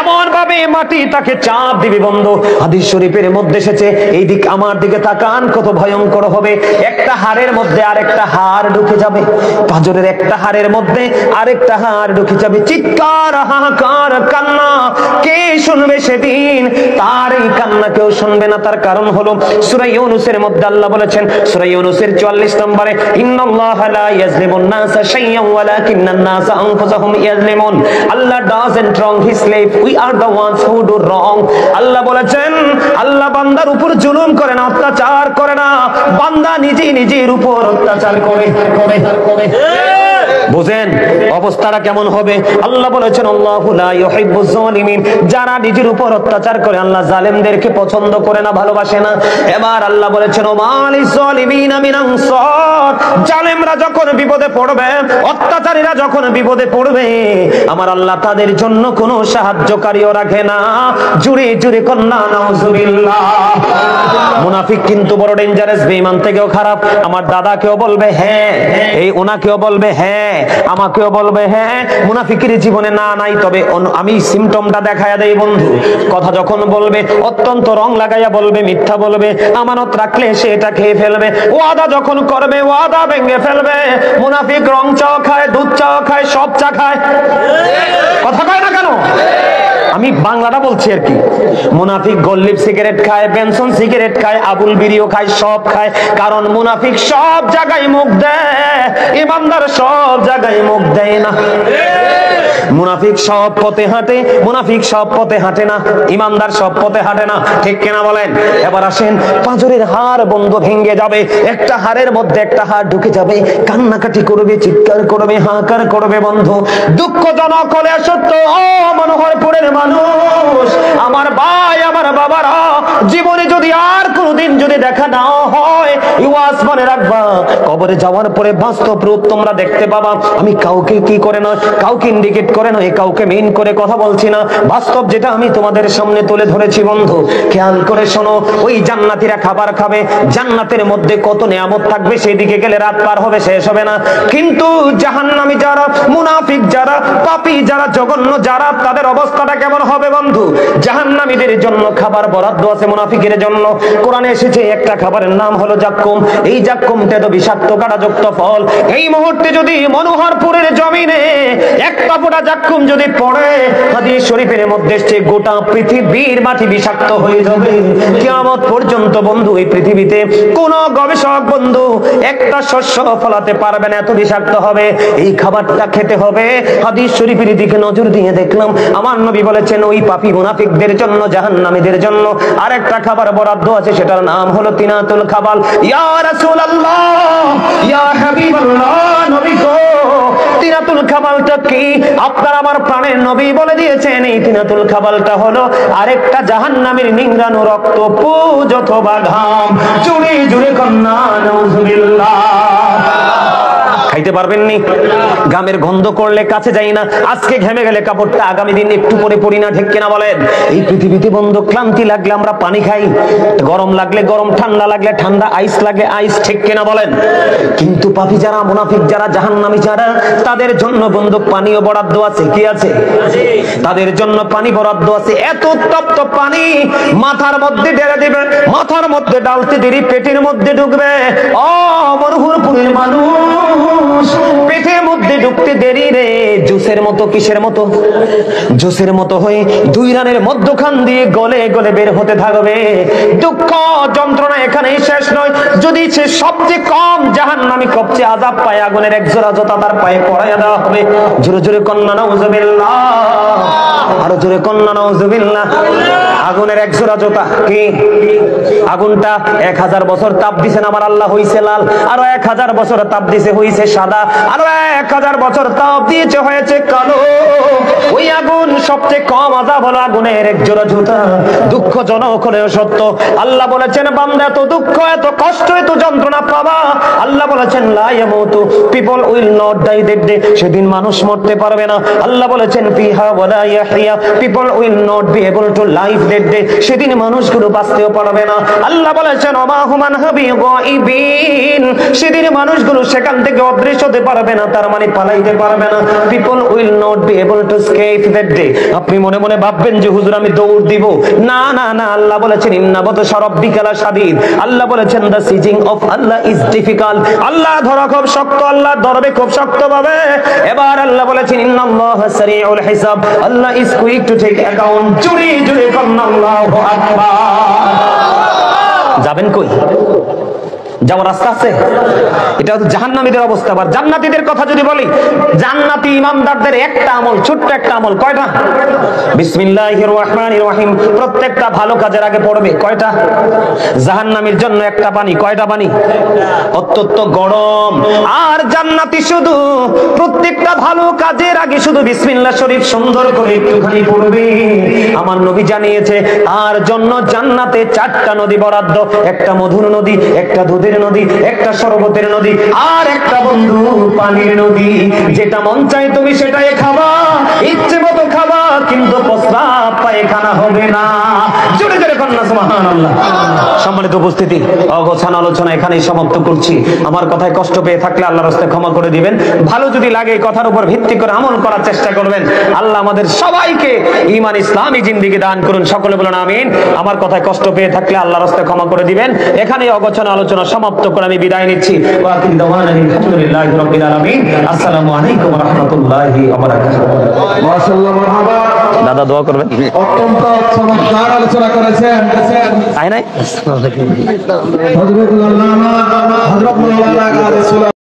এমন ভাবে মাটি তাকে চাপ দিবে। বন্ধু, হাদিস শরীফের মধ্যে এসেছে এই দিক আমার দিকে তাকান, কত ভয়ঙ্কর হবে। একটা হাড়ের মধ্যে আরেকটা হাড় ঢুকে যাবে, পাঁজরের একটা হাড়ের মধ্যে আরেকটা হাড় ঢুকে যাবে। চিৎকার, হাহাকার, কান্না, কে শুনবে সেদিন? তার এই কান্না কেউ শুনবে না। তার কারণ হলো সূরা ইউনূসের মধ্যে আল্লাহ বলেছেন, সূরা ইউনূসের 44 নম্বরে, ইন্নাল্লাহা লা ইয়াজলিমুন নাসা শাইয়্যান ওয়ালাকিন্নান নাসা আনফুসাহুম ইয়াজলিমুন। Allah doesn't wrong his slave, we are the ones who do wrong। আল্লাহ বলেছেন আল্লাহ বান্দার উপর জুলুম করে না, অত্যাচার করে না, বান্দা নিজের উপর অত্যাচার করে। বুঝেন অবস্থাটা কেমন হবে? আল্লাহ বলেছেন আল্লাহু লা ইউহিব্বুজ জালিমিন। যারা নিজের উপর অত্যাচার করে আল্লাহ জালেমদেরকে পছন্দ করে না, ভালোবাসে না। এবার আল্লাহ বলেছেন ওমালিজ জালিমিনা মিন আনসার। জালেমরা যখন বিপদে পড়বে, অত্যাচারীরা যখন বিপদে পড়বে, আমার আল্লাহ তাদের জন্য কোনো সাহায্যকারীও রাখে না। জুড়ে জুড়ে কন্না নাউজুবিল্লাহ। মুনাফিক কিন্তু বড় ডেঞ্জারাস, বেঈমান থেকেও খারাপ। আমার দাদাকেও বলবে হ্যাঁ, এই ওনাকেও বলবে হ্যাঁ, আমাকেও বলবে হ্যাঁ। মুনাফিকের জীবনে না নাই, তবে আমি সিমটমটা দেখায়া দেই বন্ধু। কথা যখন বলবে অত্যন্ত রং লাগাইয়া বলবে, মিথ্যা বলবে, আমানত রাখলে সে এটা খেয়ে ফেলবে, ওয়াদা যখন করবে ওয়াদা ভেঙে ফেলবে। মুনাফিক রং চাও খায়, দুধ চাও খায়, সব চা খায়। কথা কয় না কেন? আমি বাংলাটা বলছি আর কি। মুনাফিক গোল্লিপ সিগারেট খায়, বেনসন সিগারেট খায়, আবুল বিড়িও খায়, সব খায়। কারণ মুনাফিক সব জায়গায় মুখ দেয়, ইমানদার সব জায়গায় মুখ দেয় না। মুনাফিক সব পথে হাঁটে, মুনাফিক সব পথে হাঁটে না, ইমানদার সব পথে হাঁটে না। ঠিক কিনা বলেন? এবার আসেন, পাঁজরের হাড় বন্ধ ভেঙে যাবে, একটা হাড়ের মধ্যে একটা হাড় ঢুকে যাবে, কান্নাকাটি করবে, চিৎকার করবে, হাহাকার করবে। বন্ধু, দুঃখজনক হলে সত্য, ও মনোহরপুরের মানুষ, আমার ভাই, আমার বাবারা, জীবনে যদি আর কোনদিন যদি দেখা না হয়, ইওয়াজ মনে রাখবা, কবরে যাওয়ার পরে বাস্তব রূপ তোমরা দেখতে পাবা। আমি কাউকে কি করে না, কাউকে ইন্ডিকেট করে নয়, কাউকে মেইন করে কথা বলছি না, বাস্তব যেটা আমি তোমাদের সামনে তুলে ধরেছি। বন্ধু, খেয়াল করে শোনো। ওই জান্নাতীরা খাবার খাবে, জান্নাতের মধ্যে কত নিয়ামত থাকবে, সেদিকে গেলে রাত পার হবে, শেষ হবে না। কিন্তু জাহান্নামী যারা, মুনাফিক যারা, পাপী যারা, জঘন্য যারা, তাদের অবস্থাটা কেমন হবে বন্ধু? জাহান্নামীদের জন্য খাবার বরাদ্দ আছে, মুনাফিকের জন্য কোরআনে এসেছে একটা খাবারের নাম হলো জাক্কুম। এই জাক্কুমটা তো বিষাক্ত কাঁটাযুক্ত ফল। এই মুহূর্তে যদি মনোহরপুরের জমিনে একটা ফোঁটা জাক্কুম যদি পড়ে, হাদিস শরীফের মধ্যে এসেছে গোটা পৃথিবীর মাটি বিষাক্ত হয়ে যাবে কিয়ামত পর্যন্ত। বন্ধু, এই পৃথিবীতে কোন গবেষক বন্ধু একটা শস্য ফলাতে পারবে না, এত বিষাক্ত হবে। এই খাবারটা খেতে হবে। হাদিস শরীফের দিকে নজর দিয়ে দেখলাম আমার নবী বলেছেন ওই পাপী মুনাফিকদের জন্য, জাহান্নামীদের জন্য আরেকটা খাবার বরাদ্দ আছে, সেটার নাম হলো তিনাতুল খাবাল। ইয়া রাসূলুল্লাহ, ইয়া হাবিবাল্লাহ, নবী গো, তিনাতুল খাবালটা কি? আপনার আমার প্রাণের নবী বলে দিয়েছেন এই তিনাতুল খাবালটা হলো আরেকটা জাহান্নামীর নিংড়ানো রক্ত, পুজ অথবা ঘাম। জুড়ে জুড়ে কন্না নাউজুবিল্লাহ। খাইতে পারবেননি? ঘামের গন্ধ করলে কাছে যাই না, আজকে ঘেমে গেলে কাপড়টা আগামী দিন একটু পরে পরি না, ঠিক কিনা বলেন? এই পৃথিবীতে বন্ধু ক্লান্তি লাগলে আমরা পানি খাই, গরম লাগলে গরম, ঠান্ডা লাগলে ঠান্ডা, আইস লাগলে আইস, ঠিক কিনা বলেন? কিন্তু পাপী যারা, মুনাফিক যারা, জাহান্নামী যারা, তাদের জন্য বন্ধু পানিও বরাদ্দ আছে। কি আছে? তাদের জন্য পানি বরাদ্দ আছে। এত উত্তপ্ত পানি মাথার মধ্যে ঢেলে দিবে, মাথার মধ্যে ডালতে দেরি পেটের মধ্যে ঢুকবে। ও মরহুরপুরের মানুষ, পেটের মধ্যে ঢুকতে দেরি রে, জুসের মতো। কিসের মতো? জুসের মতো হয়ে 2 রানের মধ্যখান দিয়ে গলে গলে বের হতে থাকবে। দুঃখ যন্ত্রণা এখানেই শেষ নয়। যদি সে সবচেয়ে কম জাহান্নামী, সবচেয়ে আযাব পায়, আগুনের এক জোড়া জুতা তার পায়ে পরাইয়া দেওয়া হবে। জোরে জোরে কন্যা নাউযুবিল্লাহ, আরো জোরে কন্যা নাউযুবিল্লাহ। আগুনের এক জোড়া জুতা। কি আগুনটা 1000 বছর তাপ দিছেন আমার আল্লাহ, হইছে লাল। আরো 1000 বছর তাপ দিছে, হইছে সাদা। আরো 1000 বছর তাপ দিয়েছে, হয়েছে কালো। ওই আগুন সবচেয়ে কম আযাব হলো আগুনের এক জোড়া জুতা। দুঃখজনক হলেও সত্য। আল্লাহ বলেছেন, বান্দা এত দুঃখ, এত কষ্ট, এত যন্ত্রণা পাবা। আল্লাহ বলেছেন, লা ইয়ামুতু, people will not die that day, সেদিন মানুষ মরতে পারবে না। আল্লাহ বলেছেন, ফিহা ওয়ালা ইয়াহইয়া, people will not be able to live that day, সেদিন মানুষগুলো বাঁচতেও পারবে না। আল্লাহ বলেছেন, ওমা হুমান হাবি গায়বিন, সেদিন মানুষগুলো সেখান থেকে অদৃশ্য হতে পারবে না, তার মানে পালাইতে পারবে না। People will not be able to escape that day. আপনি মনে মনে ভাববেন যে হুজুর আমি দৌড় দিব, না না না। আল্লাহ বলেছেন, ইন্না বাতশা রাব্বিকা লাশাদীদ। আল্লাহ বলেছেন, the seizing of Allah is difficult. Allah ধরা খুব শক্ত, আল্লাহ ধরবে খুব শক্ত ভাবে। এবার আল্লাহ বলেছেন, ইন্নাল্লাহা সারিউল হিসাব, Allah is quick to take account. জুরি জুরি আল্লাহু আকবার। যাবেন কই? যাওয়ার রাস্তা আছে? এটা হচ্ছে জাহান্নামীদের অবস্থা। আবার জান্নাতীদের কথা যদি বলি, জান্নাতি ইমানদারদের একটা আমল, ছোট্ট একটা আমল, কয়টা? বিসমিল্লাহির রহমানির রহিম। প্রত্যেকটা ভালো কাজের আগে পড়বে কয়টা? জাহান্নামীর জন্য একটা পানি। কয়টা পানি? অত্যন্ত গরম। আর জান্নাতি শুধু প্রত্যেকটা ভালো কাজের আগে শুধু বিসমিল্লাহ শরীফ সুন্দর করে একটুখানি পড়বে। আমার নবী জানিয়েছে, তার জন্য জান্নাতে 4টা নদী বরাদ্দ। একটা মধুর নদী, একটা দুধের নদী, একটা শরবতের নদী, আর একটা বন্ধু পানির নদী। যেটা মন চায় তুমি সেটাই খাবা, ইচ্ছে মতো খাবা, কিন্তু প্রস্রাব পায়খানা হবে না। জোরে জোরে কন্যা সুবহানাল্লাহ। সম্মানিত উপস্থিতি, অগোছানো আলোচনা এখানেই সমাপ্ত করছি। আমার কথায় কষ্ট পেয়ে থাকলে আল্লাহর রাস্তায় ক্ষমা করে দিবেন। ভালো যদি লাগে এই কথার উপর ভিত্তি করে আমল করার চেষ্টা করবেন। আল্লাহ আমাদের সবাইকে ঈমান ইসলামী জিন্দেগি দান করুন। সকলে বলুন আমিন। আমার কথায় কষ্ট পেয়ে থাকলে আল্লাহর রাস্তায় ক্ষমা করে দিবেন। এখানেই অগোছানো আলোচনা সমাপ্ত করে আমি বিদায় নিচ্ছি। ওয়া আখিরু দাওয়ানা আলহামদুলিল্লাহি রাব্বিল আলামিন। আসসালামু আলাইকুম ওয়া রাহমাতুল্লাহি ওয়া বারাকাতুহু। মাশাআল্লাহ, মারহাবা। দাদা দোয়া করবেন। অত্যন্ত চমৎকার আলোচনা করেছেন। আয় নাই হযরত আল্লামা হযরত মাওলানা কাজী